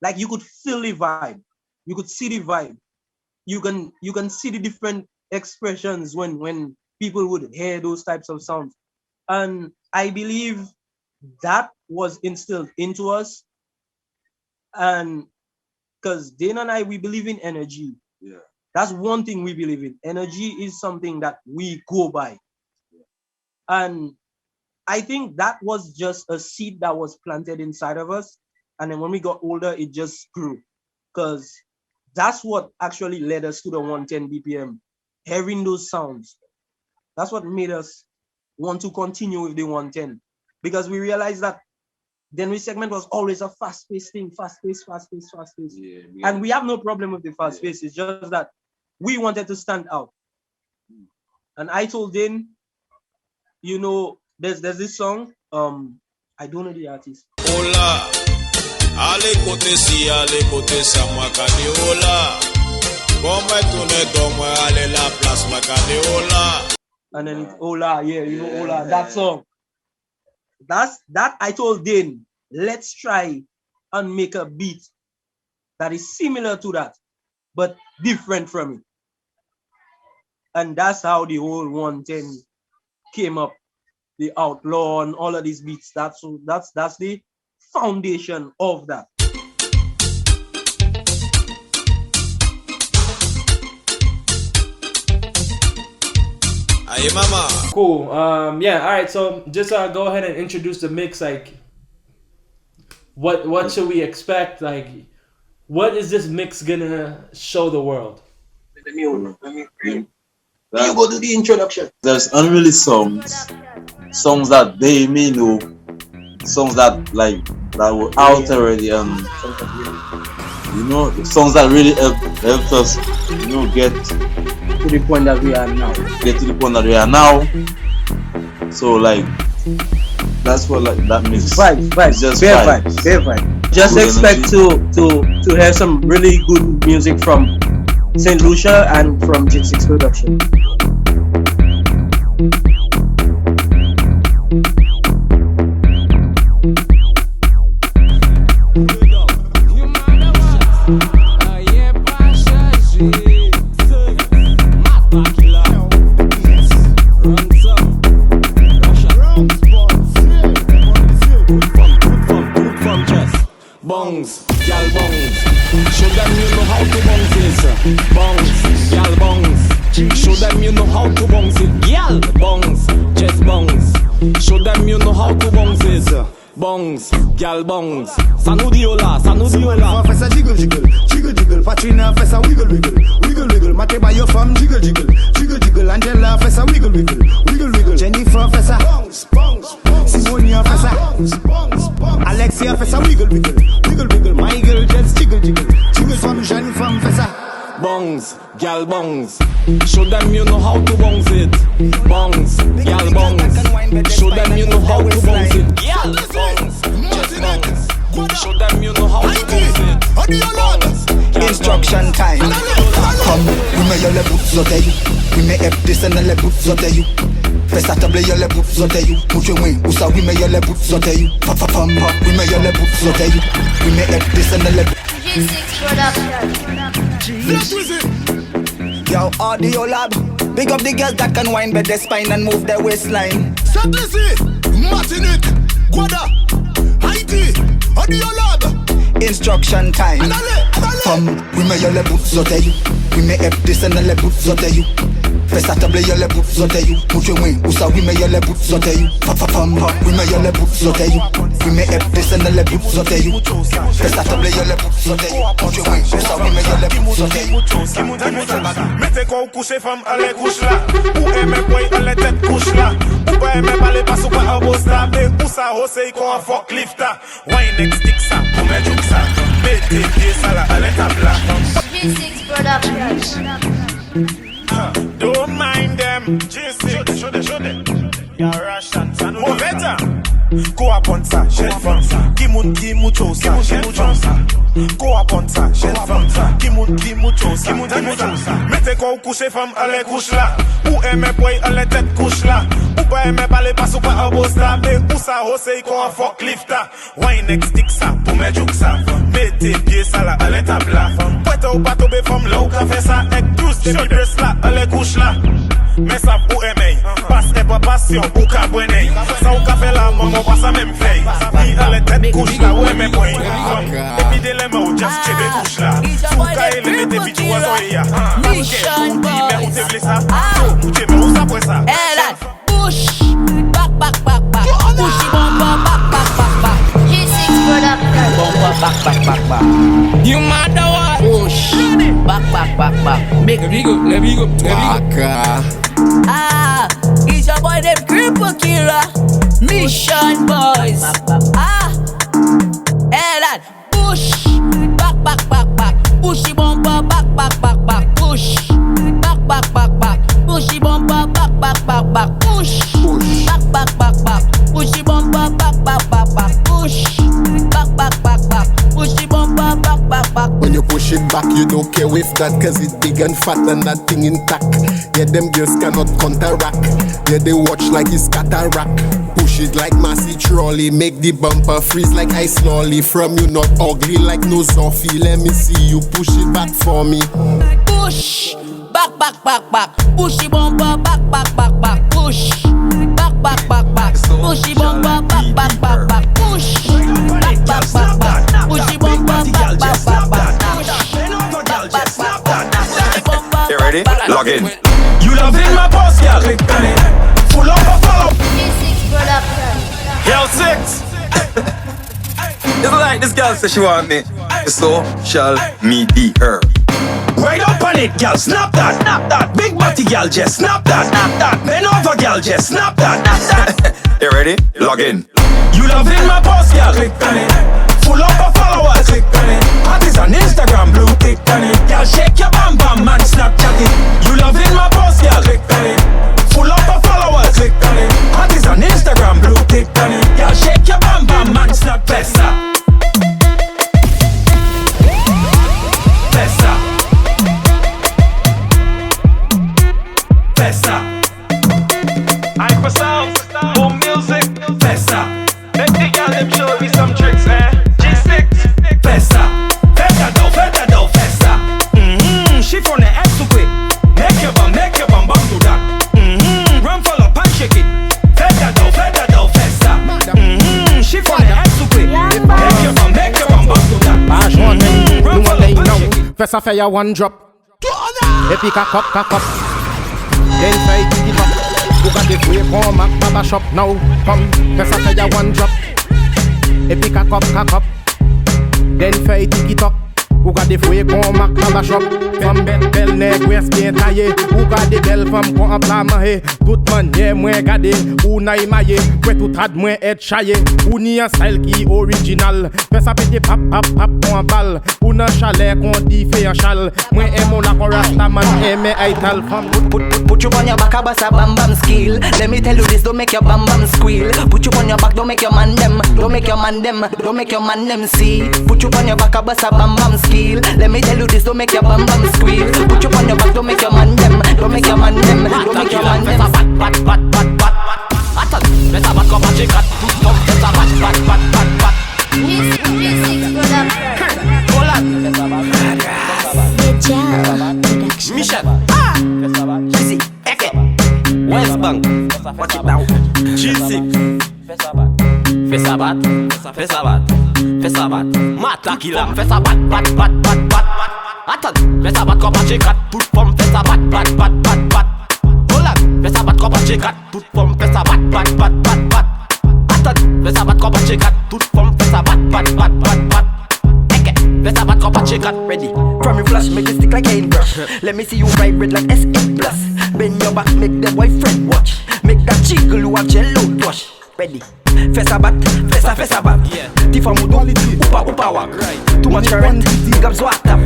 like you could feel the vibe. You could see the vibe. You can see the different expressions when people would hear those types of sounds. And I believe that was instilled into us. And because Dana and I, we believe in energy. Yeah. That's one thing we believe in. Energy is something that we go by. Yeah. And I think that was just a seed that was planted inside of us. And then when we got older, it just grew. Because that's what actually led us to the 110 BPM. Hearing those sounds. That's what made us want to continue with the 110. Because we realized that Dennery Segment was always a fast-paced thing, fast-paced. Yeah. And we have no problem with the fast pace. It's just that we wanted to stand out. And I told Dan, you know, there's this song, I don't know the artist. Hola, ale kote si makade hola. Bomba tune domo ale la place makade hola. And then it's hola, yeah, you know hola, that song. That I told Dane, let's try and make a beat that is similar to that, but different from it. And that's how the whole 110 came up, the outlaw and all of these beats. That's the foundation of that. Aye, mama. Cool. Yeah. All right. So just go ahead and introduce the mix. Like, what should we expect? Like, what is this mix gonna show the world? Let me you go to the introduction. There's unreleased songs that they may know, songs that were out already. You know, the songs that really helped us, you know, get to the point that we are now. So like, that's what that means. Vibes. Just bare vibes. Vibes. Just good expect energy. to hear some really good music from St. Lucia and from J6 Production. Bongs, gal bongs. Show them you know how to bongs it. Bongs, gal bongs. Show them you know how to bongs it. Gal bongs, just bongs. Show them you know how to bongs it. Bongs, gal bongs. Sanudiola. Fais ça jiggle. Patrina fais ça wiggle. Mateba your femme jiggle. Angela fais ça wiggle. Jennifer fais ça Simonia fais ça Alexia fais ça wiggle. My girl just jiggle femme jeune femme fais ça. Bongs, gal bongs. Show them you know how to bongs it. Bongs, gal bongs. Show them you know how to bongs it. Gal bongs, just bongs. Show them you know how to bongs it. Bongs, instruction time. Come, we may yell boots out you. We may have this and the boots out you. Fais ça table yell boots out you. Put your wing, usa we may yell boots out you. Pam, we may yell boots out you. We may have this and the Yo, audio lab. Big up the girls that can wind by their spine and move their waistline. Sablisi, Martinique, Guada, Haiti, audio lab. Instruction time. Femme, oui mais y'a les bouts zoteilles. Oui mais FDC dans les bouts zoteilles. Fais sa table y'a les bouts zoteilles. Mouche oui, ou ça oui mais y'a les bouts zoteilles. Femme, oui mais y'a les bouts zoteilles. Oui mais FDC dans les bouts zoteilles. Fais sa table y'a les bouts zoteilles. Mouche oui, ou ça oui mais y'a les bouts zoteilles. Mettez quoi au coucher femme, allez couche là. Ou aimez quoi, allez tête couche là. Ou pas aimer parler pas ou pas en boss là. Mais ou ça hausse quoi en forklift là. Wine next stick ça, pour mettre du ça. Mettez pied ça là, allez table là. G6 production. Don't mind them. G6, show them. You're Russian, son of a go up on ça, shell from ça. Kimun mucho ça, shell from ça. Go up on ça, shell from ça. Kimun mucho ça, mettez quoi au coucher femme, allez couche là. Ou aimez boy, allez tête couche là. Ou pas aimer parler pas ou pas en boss là. Mais ou ça hausse quoi en forklift là. Wine next stick ça, pour mettre du ça. Mettez pied ça là, allez table là. Poète ou pas tomber femme là ou qu'a fait ça. Avec tous des dress là, allez couche là. Mais ça ou aimer, passe et pas passion ou qu'a brûler. Ça ou qu'a fait là, maman pas ça même fait. Ni allez tête couche là, ou aimer point. Et puis des lemons ou just check des couches là. Sous qu'à il mettez vidéo à zoya. Mission boy. Mais où t'es ça? Où t'es où ça pour ça? Push, back. Pushy bumper, back. G6 production. Bumper, back. You matter what? Push, back. Let me go. It's your boy them cripple killer. Mission boys. Elan, push, back. Pushy bumper, back. Push, back. Pushy bumper, back. Push, back. Pushy bumper, back. Push, back. Pushy bumper, back. When you push it back, you don't care with that, cause it's big and fat and that thing intact. Yeah, them girls cannot counteract. Yeah, they watch like it's cataract. Push it like Massey trolley, make the bumper freeze like ice lolly. From you not ugly like no Zoffy. Let me see you push it back for me. Push, back. Pushy bumper, back. Push, back. Pushy bumper, back. Push, back. Pushy bumper, back. You ready? Log in. You loving my boss, girl? Click on it. Full up or follow? G6 production. Girl 6. It's like this girl says she want me. So shall me be her. Right up on it, girl. Snap that. Big body, girl. Just snap that. Bend over, girl. Just snap that. You ready? Log in. You loving my boss, girl? Click on it. Full up or followers? Click on it. Hot is on Instagram, blue. Click on it. Girl, shake your bam man. Snapchat it. You loving my boss, girl? Click on it. Full up or followers? Click on it. Hot is on Instagram, blue. Click on it. Girl, shake your bam man. Snap Pesa. I'm for sound, boom music, Pesa. Make the girl them show me some tricks, man. G6, Pesa. Feta do, Pesa. She from the X to quick. Make your bum do that. Run full up and shake it. Feta do, Pesa. She from the X to quick. Make your bum do that. Run full up and shake it. Pesa fire one drop. Epic a cup. Then try to give up. Who got the free come back baba shop now? Come, Pesa fire one drop. Epic a cup. Then try to get up. Who got the free come back baba shop? From bel neck west bien taillé. Who got the belle femme qu'on emploie he? Tout manière moins gardé. Ou na imaye. Pour tout ad moins être chaillé. Ou ni un style qui original. Pesa pété pap en balle. Ou nan chalet qu'on dit fait un chal. Moi aime la rasta man aime aital femme. Put you on your back, bust a bam skill. Let me tell you this, don't make your bam squeal. Put you on your back, don't make your man them. Don't make your man them see. Put you on your back, bust a bam skill. Let me tell you this, don't make your bam squeal. Put you on your back, don't make your man them. Don't make your man them. Don't make your man them. Bat. Better back up and shake it. Better bat. G6 production. Hold on. Watch it now. G6. Fais ça bat. Mata killer. Fais ça bat. Attends, fais ça bat comme un G4. Toute pomme, fais ça bat. Hold on, fais ça bat comme un G4. Toute pomme, fais ça bat. Attends, fais ça bat comme un G4. Toute pomme, fais ça bat. Fais ça bat comme un G4. Ready. From your flash, make it stick like a brush. Let me see you vibrate like S1E2. Bend your back, make the boyfriend watch. Make that jiggle, you have jello wash. Ready. Fais ça bat. Tifa moudon, oupa wak. Too much current, big up swat up.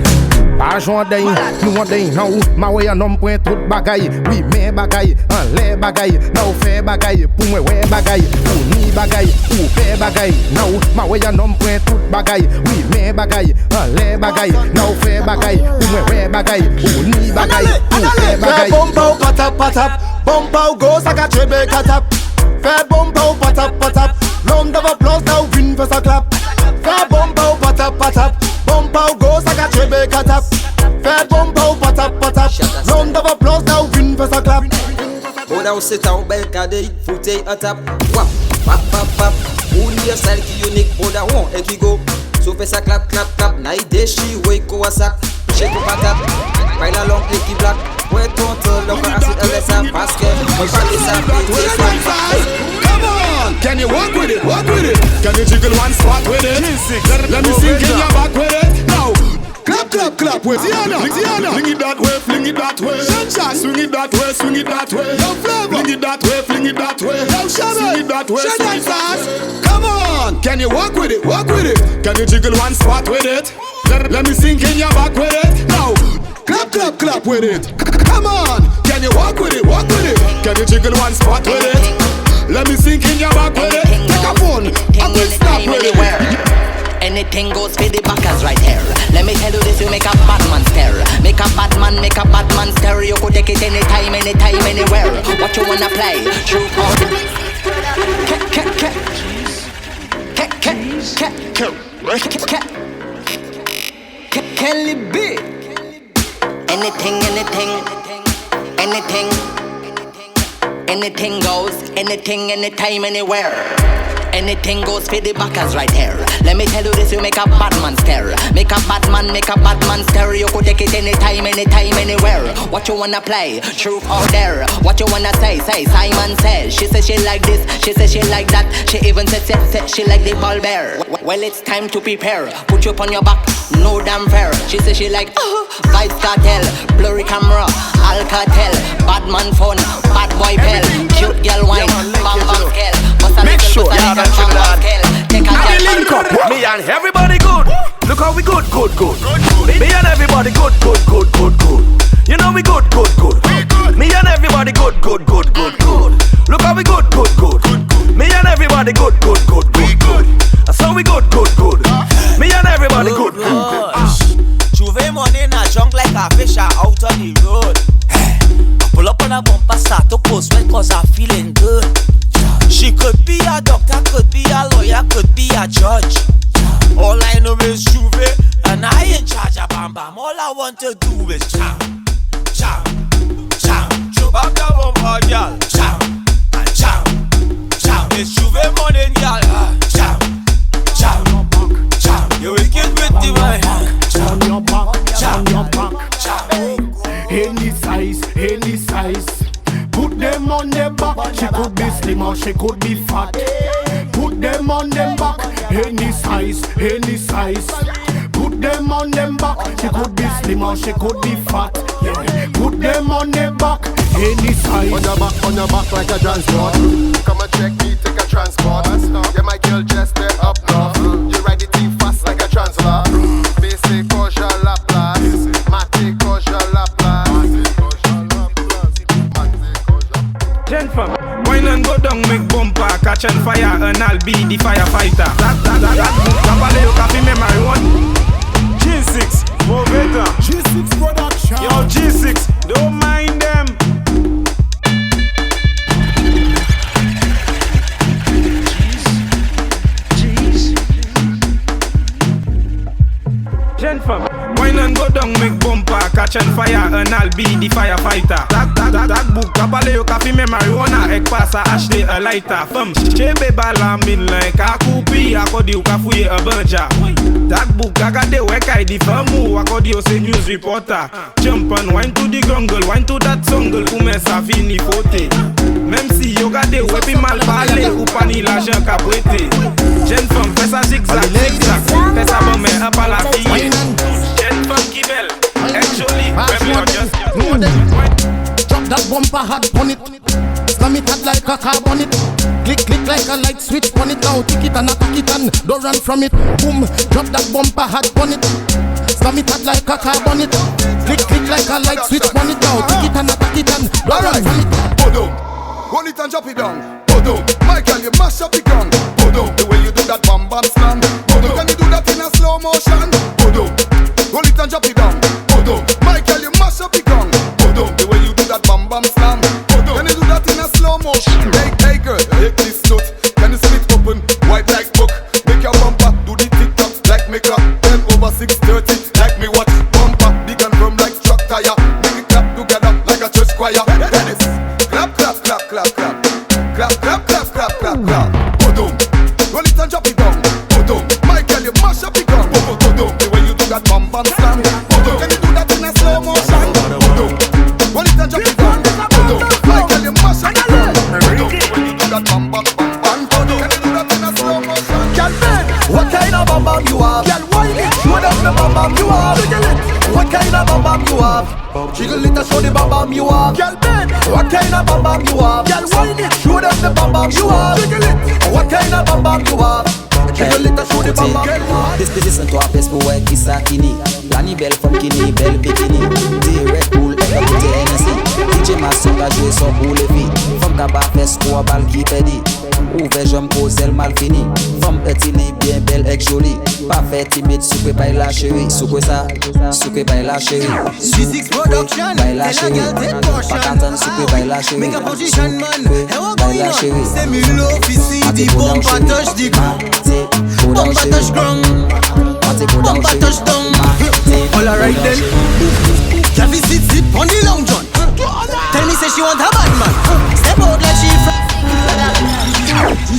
Argent day, nous on day now. Ma way un homme point tout bagay. Oui, mais bagay, en les bagay. Now fait bagay, pour moi ouais bagay. Pour ni bagay, ou fait bagay. Now, ma way un homme point tout bagay. Oui, mais bagay, en les bagay. Now fait bagay, pour moi ouais bagay. Pour ni bagay, ou fait bagay. Bomba patap, bomba go saka chebe katap. Fais bomba patap. Round of applause now win for sa clap. Fais bomba patap. Bomba go saka chebe katap. Fais bomba patap. Round of applause now win for sa clap. Go down, sit down, bel cadé, foutez un tap. Wap. Ou ni a style qui unique, on a one et qui go. So fais ça clap. Na idée chi, way ko a sac. Shake ou patap. Baila long et qui black. Ouais tonton, donc on acide avec ça parce que on parle ça. Come on, can you walk with it? Can you jiggle one spot with it? Let me sink in your back with it. Now, clap with Tiana. Fling it that way. Sunshine, swing it that way. Yo, Flavor, fling it that way. Yo, swing it that way. Come on, can you walk with it? Can you jiggle one spot with it? Let me sink in your back with it. Now, clap with it. Come on, can you walk with it? Can you jiggle one spot with it? Let me sink in your back with it. Take a phone, I will stop with it. Anything goes for the backers right here. Let me tell you this, you make a Batman stare. Make a Batman stare. You could take it anytime, anywhere. What you wanna play? True or Kelly B. Anything goes, anytime, anywhere. Anything goes for the backers right here. Let me tell you this, you make a Batman stare. Make a Batman stare. You could take it anytime, anywhere. What you wanna play? Truth or dare? What you wanna say? Simon says. She says she like this, she says she like that. She even said she like the ball bear. Well, it's time to prepare. Put you up on your back, no damn fair. She says she like Vibes Cartel, blurry camera, Alcatel, Badman phone, bad boy bell, cute girl wine, bam scale. Make sure you have a Trinidad. I link up. Me and everybody good. Look how we good. Me and everybody good. You know we good. Me and everybody good. Look how we good. Me and everybody good. So we good. Me and everybody good. Juve money in a junk like a fish out on the road. Pull up on a bumper, start to post when cause I'm feeling good. She could be a doctor, could be a lawyer, could be a judge. All I know is Juve, and I ain't charge of bam bam. All I want to do is jam. Jump up the bumper, girl. Jam. It's Juve morning, girl. Jam. You wicked with the wine. On your back. Any size. Put them on their back. She could be slim or she could be fat. Put them on them back. Any size. Put them on them back. She could be slim or she could be fat. Yeah. Put them on their back. Any size. On your back like a transport. Come and check me, take a transport. Yeah, my girl just step up north. You ride the team fast like a transfer. Basic kosher la place. Matic kosher la place. Gentlemen, wine and go down, make bumper, catch and fire, and I'll be the firefighter. That you can be memory 1. G6, move better. G6 production. Yo, G6, don't mind them. Gentlemen, Wine and go down, make bumper, catch on fire, and I'll be the firefighter. That book, kapale yo kafi me marijuana, ek pasa ashte a lighter. Fem, chebe bala min like a kupi, akodi yo kafuye a banja. That book, I got the work I di famu, akodi yo se news reporter. Jump and wine to the grungle, wine to that songle, ume sa fini fote. Même si yo gade wepi mal pale, upani la jen kapwete. Jen femme fais sa zigzag, zigzag, fais sa bon mais un pas la fille. Jen femme qui belle, elle jolie, même just drop that bumper hard on it. Slam it hard like a car on it. Click like a light switch on it now. Tick it and attack it and don't run from it. Boom, drop that bumper hard on it. Slam it hard like a car on it. Click like a light switch on it now. Tick it and attack it and don't run from it. Hold it and drop it down. Bodo, Michael, you mash up the gun. Bodo, the way you do that bam bam slam. Bodo, can you do that in a slow motion? Bodo, hold it and drop it down. Bodo, Michael, you mash up the gun. Bodo, the way you do that bam bam slam. Bodo, can you do that in a slow motion? Hey girl, take this note. Can you split open, white like book? Make your bumper do the TikTok like make up 10 over 6:30. Like me watch bumper, big and firm like truck tire. Make it clap together like a church choir. Dennis. Clap, clap, clap, clap, clap. Clap, clap, clap, clap, clap, clap. Boom, roll it and drop it down. Boom, Michael, you mash up the gun. Boom, the way you do that bam bam slam. Boom, can you do that in a slow motion? Boom, roll it and drop it down. Boom, Michael, you mash up the gun. Boom, the way you do that bam bam bam bam. Boom, can you do that in a slow motion? Girl, Ben, what kind of bam bam you have? Girl, wine it, show them the bam bam you have. What kind of bam bam you have? Jiggle it and show the bam bam you have. Girl, Ben, what kind of bam bam you have? Girl, wine it, show them the bam bam you have. Jiggle it, what kind of bam bam you have? Jiggle it and show the bam bam you have. This to a pes pour qui ça kini. Lani belle femme kini, belle bikini. Direct cool, écoutez NSI. DJ Masson a joué son pour les filles. Femme qui a pas fait score, balle qui pédit. Ouvert j'aime cause elle mal fini. Femme petite, bien belle et jolie. Pas fait timide, soupe by la chérie. Soupe ça, soupe by la chérie. Physics production, by la chérie. Pas qu'entendre soupe by la chérie. Make a position man, by la chérie. C'est me love, ici, the bumper touch the ground. Bumper touch ground. Bumper touch down. All alright then. Javi sit on the long john. Tell me say she want a bad man. Step out like she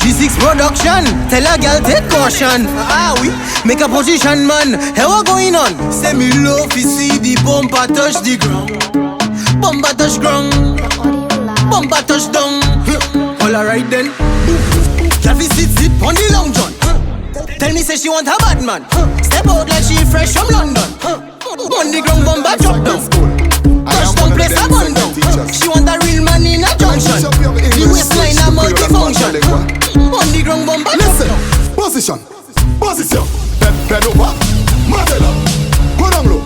G6 production, tell a girl take caution. Ah oui, make a position man. Hey, what going on? Say me love to see the bumper touch the ground. Bumper touch ground. Bumper touch down. All alright then. Javi sit on the long john. Tell me say she want a bad man. Step out like she fresh from London. On the ground bumper drop down. Touch down place a bun down. She want a real man in a junction. The waistline a multifunction. On the ground bumper drop down. Position, position. Bend over, martel up. Go down low,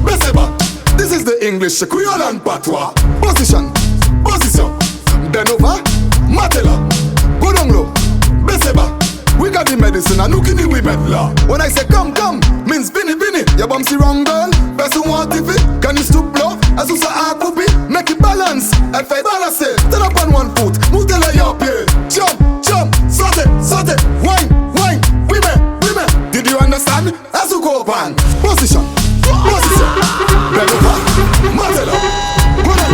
baisse back. This is the English, Creole and Patois. Position, position. Bend over, martel up. Go down low, baisse back. We got the medicine and looking we medla. When I say come, means Vinny. Your bum see wrong girl, person want TV. Can you stoop blow? As you say I could be. Make it balance, and fight balance it. Stand up on one foot, move the leg up here. Jump, saute, wine, women. Did you understand? As you go up on position. Bend over, martel up. Go down,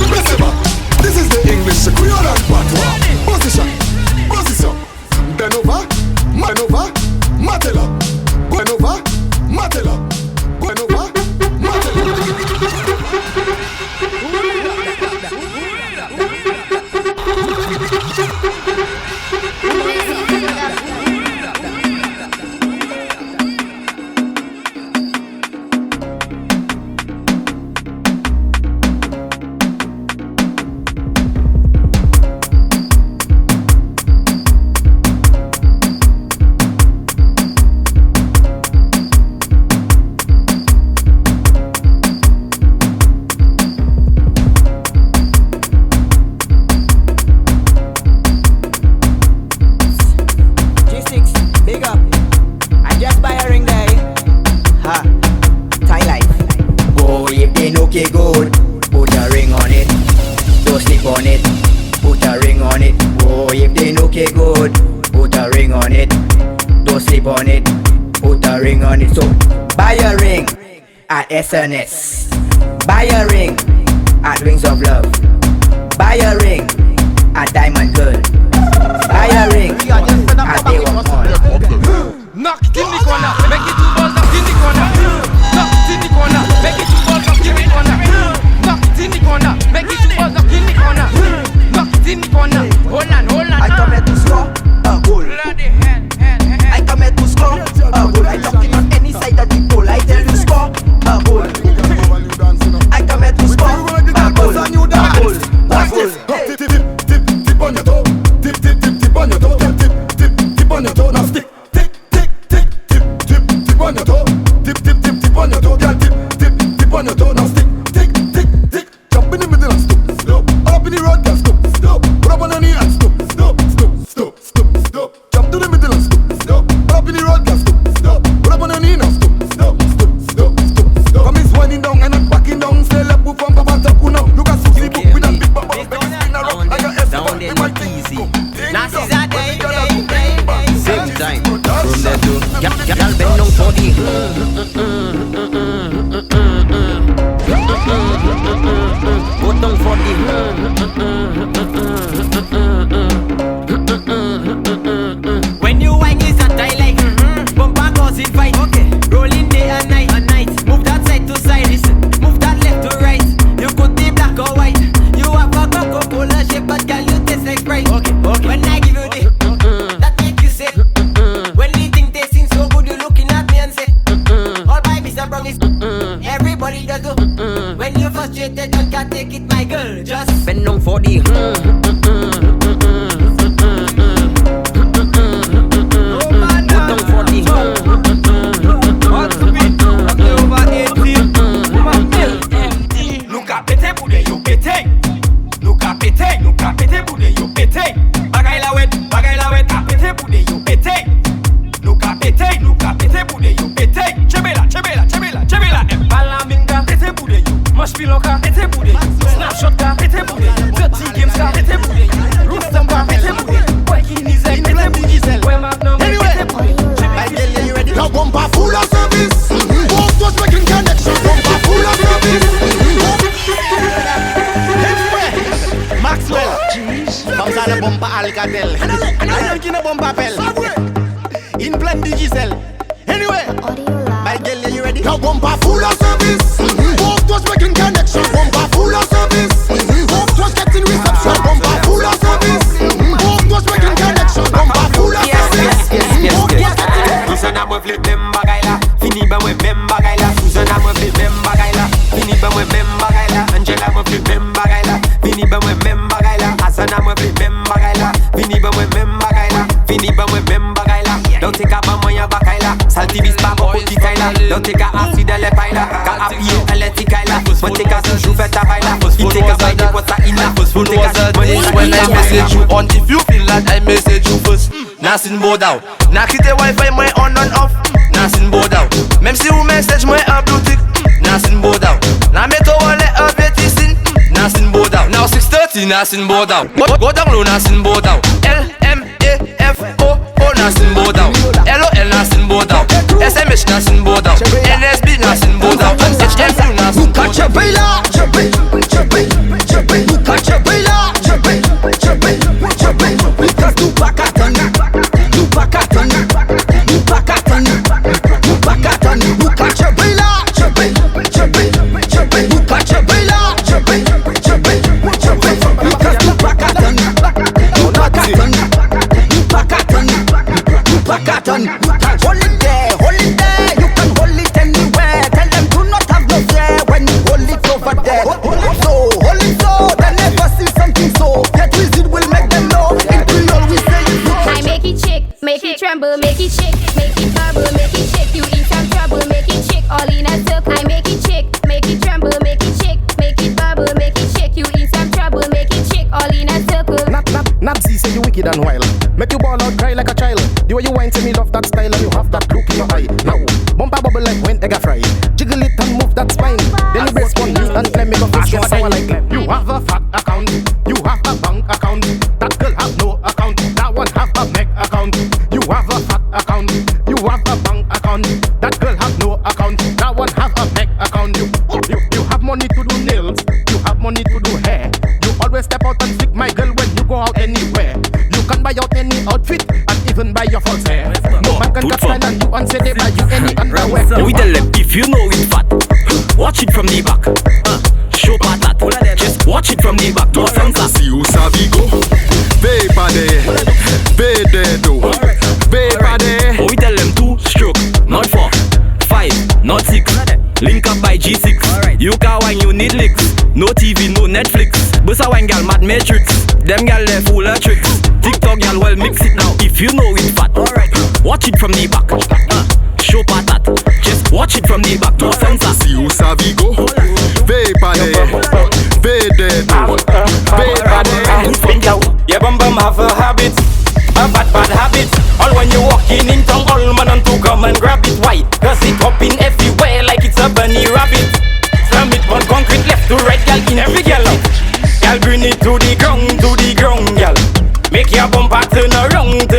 press it back. This is the English, Creole and Patois. Position. Bend over, martel up. Bend over, martel up. Bend over, martel up. Okay, good. Put a ring on it. Don't sleep on it. Put a ring on it. Oh, if they okay, good. Put a ring on it. Don't sleep on it. Put a ring on it. So buy a ring. SNS. Buy a ring at Rings of Love. Buy a ring at Diamond Girl. Buy a ring at Day One Mall. Knock it in the corner, make it two balls up in the corner. Knock it in the corner, make it two balls up in the corner. Knock it in the corner, make it two balls up in the corner. Knock it in the corner, hold on. I come here to score a goal. I come here to score a goal. I talk it on any side of the goal. I tell you score a goal. I come here to score a goal. A goal. Tip on your toe. Tip on your toe. Tip on your toe. Now stick. Tip on your toe. Tip on your toe. Girl, tip on your toe. Now stick. Tick. Jump in the middle and stop. All up in the road, girl, stop. Put up on your knee and stop. Jump to the middle and stop. All up in the road, girl, stop. Put up on your knee now, stop. Come is winding down and not backing down. Stay left with one papa top now. Look at Susie book with a big bubble. Make it spin around like a S1E2. Down there not easy. Now she's a day. Same time. From there to girl bend down for the. Go down for the. When you wine is a tie like bumper cause it fight. Okay. Rolling day and night. Move that side to side. Listen. Move that left to right. You could be black or white. You have a Coca-Cola shape, but girl you taste like Sprite. Okay. When I give you the that make you say. When you think tasting so good, you looking at me and say, all by Mr. Brown is everybody does do. When you're frustrated, you can't take it, my girl. Just bend down for the. Alcatel. I don't get a bomb papel. In plenty Giselle. Anyway, my girl, are you ready? Now bumper full of service. Both was making connection. Bumper full of service. Both was getting reception. Bumper full of service. Both was making connection. Bumper full of service. Susan a mwen flip mem bagay la. Fini ben mwen mem bagay la. Susan a mwen flip mem bagay la. Fini ben mwen mem bagay la. Angela mwen flip mem bagay la. Fini ben mwen mem bagay la. Hassan a mwen flip mem bagay la. Fini ben mwen mem bagay la. Fini ben mwen mem bagay la. Don't take a ban mwen ya bakay la. Salty bis pa mwen poti kay la. Don't take a acid ele pay la. Ka apiye ele ti kay la. Mwen take a sujou fet avay la. I take a bite what's a in la. Mwen take a shit money when I message you on. If you feel that I message you first. Nasin bodaw. Na kite wifi mwen on and off. Nasin bodaw. Même si ou message mwen un blue tick. Nasin bodaw. Na meto wale un betisin. Nasin bodaw. Now 6:30 Nasin bodaw. Go down low Nasin bodaw. LMAFO Nasin bodaw. LOL Nasin bodaw. SMH Nasin bodaw. NSB Nasin bodaw. HMU Nasin bodaw. Catch a baila, catch a baila, because tu pakatana, catch a baila, hold it there, you can hold it anywhere. Tell them do not have no fear when you hold it over there. Hold it so, they never see something so. Get with it will make them know. In Creole we say I make it shake, make it tremble, make it shake, make it bubble, make it shake. You in some trouble, make it shake, all in a circle. I make it shake, make it tremble, make it shake, make it bubble, make it shake. You in some trouble, make it shake, all in a circle. Nabzy say you wicked and wild. Make you ball out, cry like a child. The way you whine to me, love that style, and you have that look in your eye. Now, bumper bubble like when egg a fry. Jiggle it and move that spine. Then you brace one knee and climb, make a face get sour like climb. You have a fat account, you have a bank account. That girl have no account, that one have a meg account. You have a fat account, you have a bank account. That girl have no account, that one have a meg account. account you have money to do nails, you have money to do hair. You always step out and stick my girl when you go out anywhere. You can buy out any outfit and even buy your false hair. No man can catch style and you and say they buy you any underwear. We tell them if you know it's fat, watch it from the back. Show patat, just watch it from the back. No censor. Si ou savi go, pay pa de, pay de do, pay pa de. We tell them 2 stroke, not 4, 5, not 6. Link up by G6. You can wine, you need licks. No TV, no Netflix. But a wine gal mad matrix. Them gal they full of tricks. TikTok gal well mix it now. If you know it's fat, watch it from the back. Show patat, just watch it from the back. No censor. Si ou savi go, pay pa de, pay de do, pay pa de. Your bum bum have a habit, a bad habit. All when you walking in town, all man on to come and grab it. Why? Cause it hopping everywhere like it's a bunny rabbit. Slam it on concrete, left to right, gal in every gal. Gal bring it to the ground, gal. Make your bumper turn around,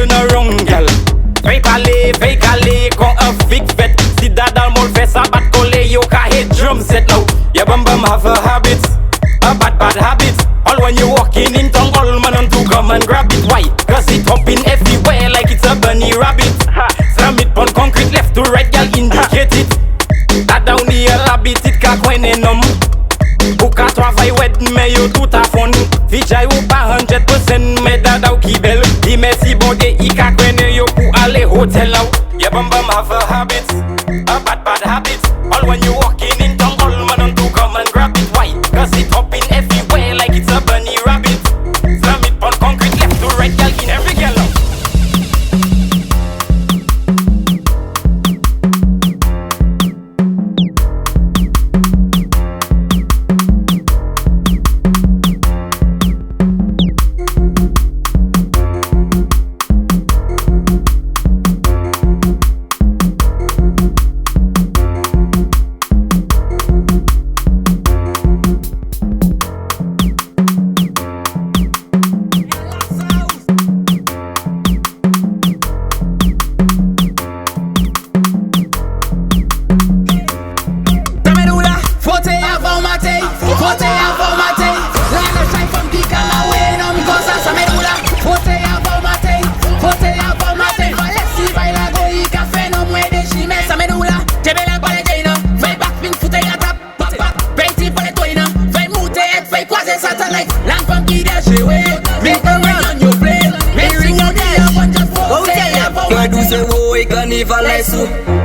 gal. Fake aller, con un fig fait. Si that dans mon fait ça bat coller, yo ka hit drum set now. Your bum bum have a habit, a bad habit. All when you walking in town, all man on to come and grab it. Why? Cause it hopping everywhere like it's a bunny rabbit. Slam it on concrete, left to right, gal indicate it. That down here habit, it ka kwen nom. Ou ka travail wet, mais yo tout a fond. Fijay ou pas 100%, mais dada ou ki bel. Di merci bon de i ka kwen yo pou aller hotel now. Your bum bum have a habit, a bad habit. All when you walking in town, all man on to come and grab it. Why? Cause it hopping everywhere like it's a bunny rabbit. Slam it on concrete, left to right, gal in every gal now.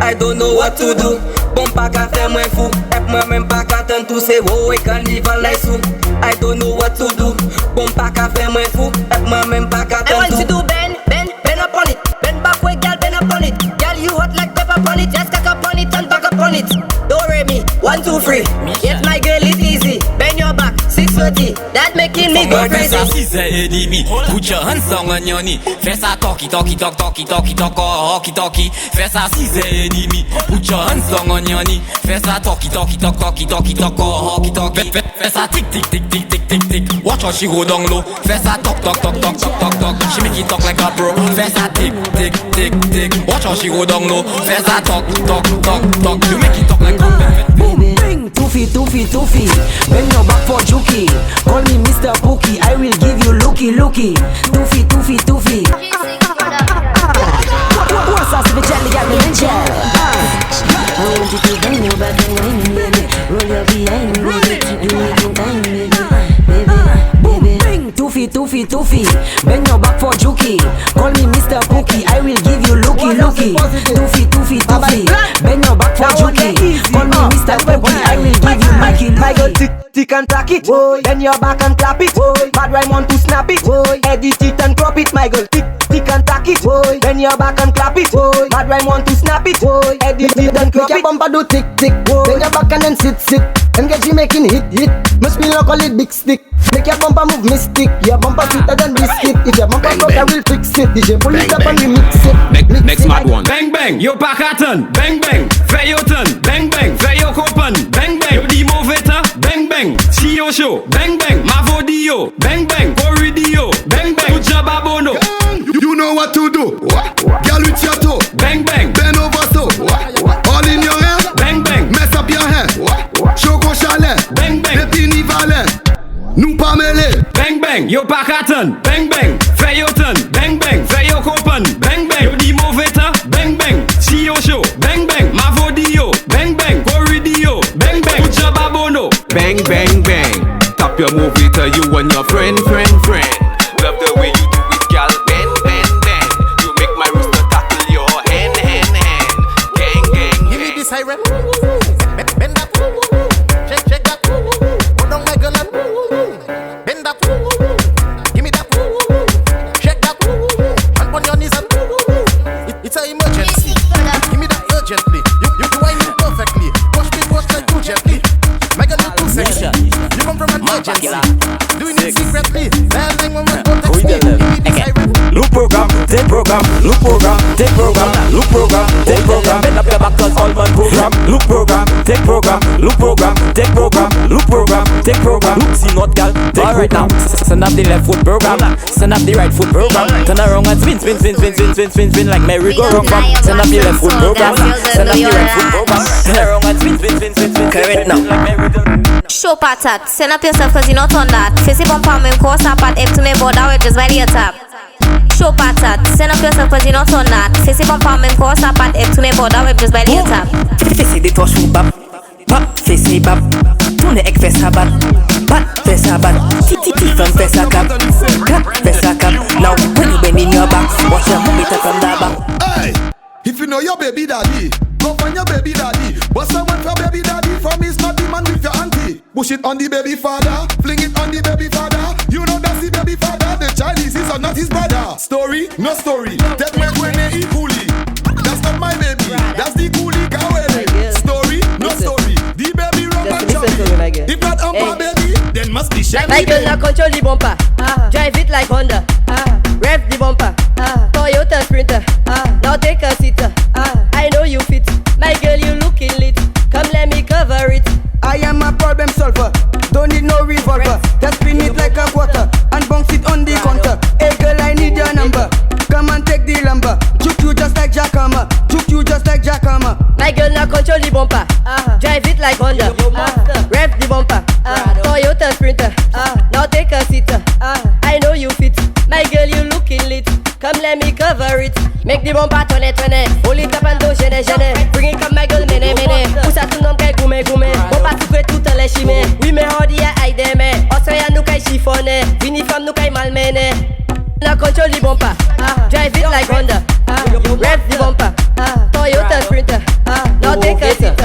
I don't know what to do. Bon pa ka fè mwen fou. Ep mwen men pa ka ten tou. Se wo e carnival like sou. I don't know what to do. Bon pa ka fè mwen fou. Ep mwen men pa ka ten tou. I want you to bend up on it. Bend back way, girl, bend up on it. Girl, you hot like pepper on it. Just cock up on it and back up on it. Don't worry me. 1, 2, 3. Yes, my girl, it's easy. Bend your back. 6:30. That making me go crazy. Put your hands on your knee. Fais ça talky. Fais ça 6:30. Put your hands on your knee. Fais ça talky. Fais ça tic. Watch how she go down low. Fais ça talk. She make it talk like a pro. Fais ça tic. Watch how she go down low. Fais ça talk. You make it talk like a pro. Bring Tufi. Bend your back for Juki. Call me Mr. Pookie. I will give you looky. Tufi. What's up, the jelly got me in jail? I want you to bend your back and whine, baby. Roll your behind, baby. You need time, baby. Bring Tufi. Bend your back for Juki. Call me Mr. Pookie. I will give you looky. Tufi. Bend your back for Juki. Call me Mr. Pookie. I will give you Mikey. My girl tick and tack it. Bend your back and clap it. Bad rhyme want to snap it. Edit it and crop it. My girl tick and tack it. Bend your back and clap it. Bad rhyme want to snap it. Edit it and crop it. Make your bumper do tick. Bend your back and then sit. Engage you making hit. Must be local it big stick. Make your bumper move mystic. Your bumper sweeter than biscuit. If your bumper broke, I will fix it. DJ pull it up and we mix it. Next mad one. Bang bang, yo back a turn. Bang bang, fais yo turn. Bang bang, fais yo copan. Bang bang, yo di moveta. Bang bang, si yo show. Bang bang, mavodio. Bang bang, corridio. Bang bang, ujababono. You know what to do. Girl with your toe. Bang bang, bend over so. All in your hair. Bang bang, mess up your hair. bang. Yo Pakatan, bang bang. Feyoton, bang bang. Feyo Kopan, bang bang. Yo di Moveta, bang bang. CEO show, bang bang. Mavodio, bang bang. Corridio, bang bang. Uja Babono, bang bang bang. Tap your movie to you and your friend. Love the way you do it, gal. Bend. You make my wrist to tackle your hand. Gang. Give me this siren. Bend up. Shake that. Put on my girl and bend up. Give me that. Shake that. And on your knees and it's an emergency. Give me that urgently. You wind it perfectly. Push me like too gently. My girl, you too sexy. You come from an emergency. Doing it secretly. Loop program, take program, loop program, take program, loop program, take program. Bend up your back 'cause all man program. Loop program, take program, loop program, take program, loop program, take program. Look, see not gal, take right now. Send up the left foot program, send up the right foot program. Turn around and spin like merry-go-round. Send up the left foot program, send up the right foot program. Turn around and spin. Correct now. Show patat, send up yourself 'cause you not on that. Face it bumper, me course up at F to me border with just by the top. Show patat, send up yourself 'cause you not on that. Face it bumper, me course up at F to me border with just by the top. Face it toi chou bap, face it bap. Tourne ek fais sa bat, fais sa bat. Titi femme fais sa cap, fais sa cap. Now when you bend in your back, watch your movie from the back. Hey, if you know your baby daddy, go find your baby daddy. What's the one for baby daddy? From is not the man with your auntie. Push it on the baby father, fling it on the baby father. You know that's the baby father. The child is his or not his brother. Story, no story. Take me when they equally. That's not my baby. That's the coolie cowell. Story, no story. The baby rubber chubby. If not on my baby, then must be shaggy. My girl now control the bumper. Drive it like Honda. Rev the bumper. Toyota Sprinter. Now take a seat. I know you fit. My girl, you looking lit. Come let me cover it. I am a problem solver. Don't need no revolver. Just spin it like a quarter and bounce it on the counter. Hey girl, I need your number. Come and take the lumber. Juke you just like Jackhammer. Juke you just like Jackhammer. My girl now control the bumper. Drive it like Honda. Rev the bumper. Toyota Sprinter. Now take a seat. I know you fit. My girl, you looking lit. Come let me cover it. Make the bumper turn it. Hold it up and do gêne. Bring it come my girl, mene. Pousse à tout nom qu'elle goumé. Bumper tout que tout les chimé. Oui mais hodi ya aide me. Oso ya nou kay chiffonné. Vini femme nou kay malmené. Now control the bumper. Drive it like Honda. Rev the bumper. Toyota Sprinter. Now take a seat.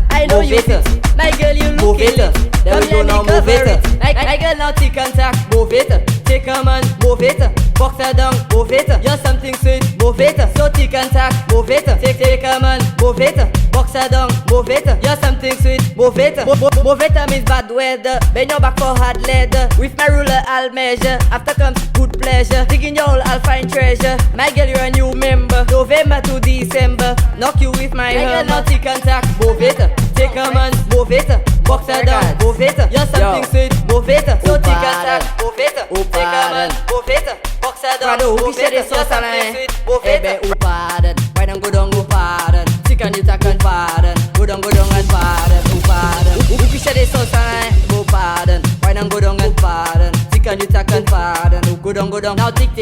I know you fit. My girl, you looking lit. Come let me cover it. My girl now tick and tack. Move it. Take a man. Move it. Box her down. Move it. You're something sweet. Move it. So tick and tack. Move it. Take a man. Move it. Box her down. Move it. You're something sweet. Move it. Move it means bad weather. Bend your back for hard leather. With my ruler I'll measure. After comes good pleasure. Digging your hole I'll find treasure. My girl you're a new member. November to December. Knock you with my hammer. Now tick and tack. Move it. Take a man. Move it. Box her down. Move it. You're something sweet. Move it. So tick and tack. Move it. Take a man. Move it. Box her down. Move it. You're something sweet. Move it. Pardon. Why don't go down, go pardon. Tick and you tack and pardon. Go down and pardon. Pardon. If you share this sauce and go pardon. Why don't go down and pardon. Tick and you tack and pardon. Go down. Now tick.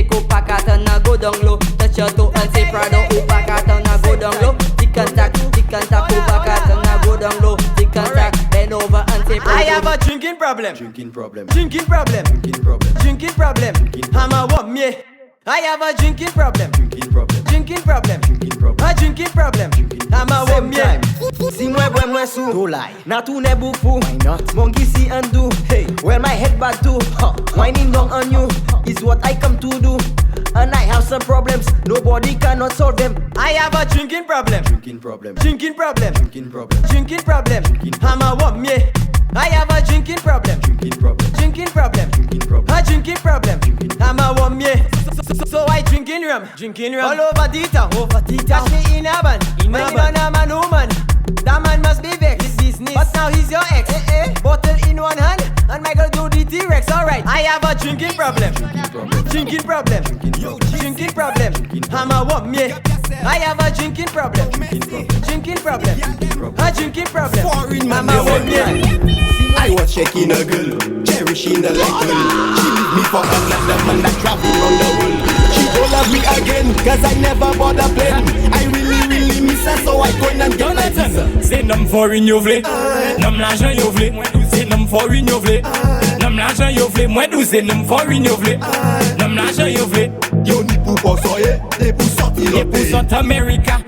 Go pack out and now go down low. Touch your toe and say Prado. Go pack out and now go down low. Tick and tack. Go pack out and now go down low. Tick and tack. Bend over and say Prado. I have a drinking problem. Hammer want me. I have a drinking problem. A drinking problem. Hammer want me. Si moi bois moi sous. Don't lie. Na tout ne boufou. Why not? Monkey see and do. Hey, well my head back too. Whining down on you is what I come to do. And I have some problems. Nobody cannot solve them. I have a drinking problem. Hammer want me. I have a drinking problem. A drinking problem. Hammer want me. So I drinking rum. All over Tita. Catch me in a van. Man, a man, woman. That man must be vexed. His business. But now he's your ex. Bottle in one hand, and my girl do the T-Rex. Alright. I have a drinking problem. Hammer want me. I have a drinking problem. A drinking problem. Hammer want me. I I was shaking a girl, cherishing the like girl. She leave me for another man that travel round the world. She don't love me again, cause I never bother playing. I really miss her, so I go and get my visa. C'est nom foreign yo vle, nom l'argent yo vle. C'est nom foreign yo vle, nom l'argent yo vle. Moi d'où c'est nom foreign yo vle, nom l'argent yo vle. Yo ni pou posoye, ni pou sorti le pays. Pour sortir America,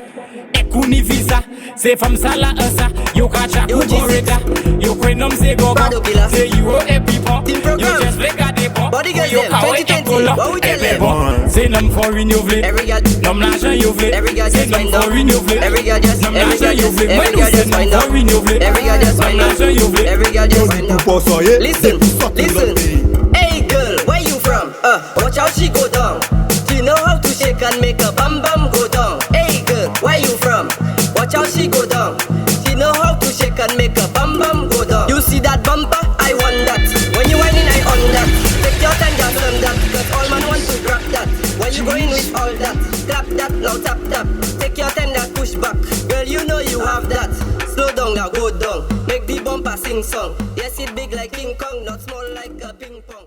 ekouni visa. C'est femme ça la ça. Yo kacha kou goreta. Yo kwen nom c'est gogo. C'est you et people. You just like a dépôt. Yo kawe ekola. Eh bon, c'est nom foreign yo vle. Nom l'argent yo vle. C'est nom foreign yo vle. Nom l'argent yo vle. Moi d'où c'est nom foreign yo vle. Nom l'argent yo vle. Yo ni pou posoye, listen. Hey girl, where you from? Watch how she go down. She know how to shake and make a bam bam go down. Hey girl, where you from? Watch how she go down. She know how to shake and make a bam bam go down. You see that bumper? I want that. When you whining, I on that. Take your time, just on that. Cause all man want to grab that. When you going with all that? Clap that, now tap tap. Take your time, that push back. Girl, you know you have that. Slow down, now go down. Make the bumper sing song. Yes, it big like King Kong, not small like a ping pong.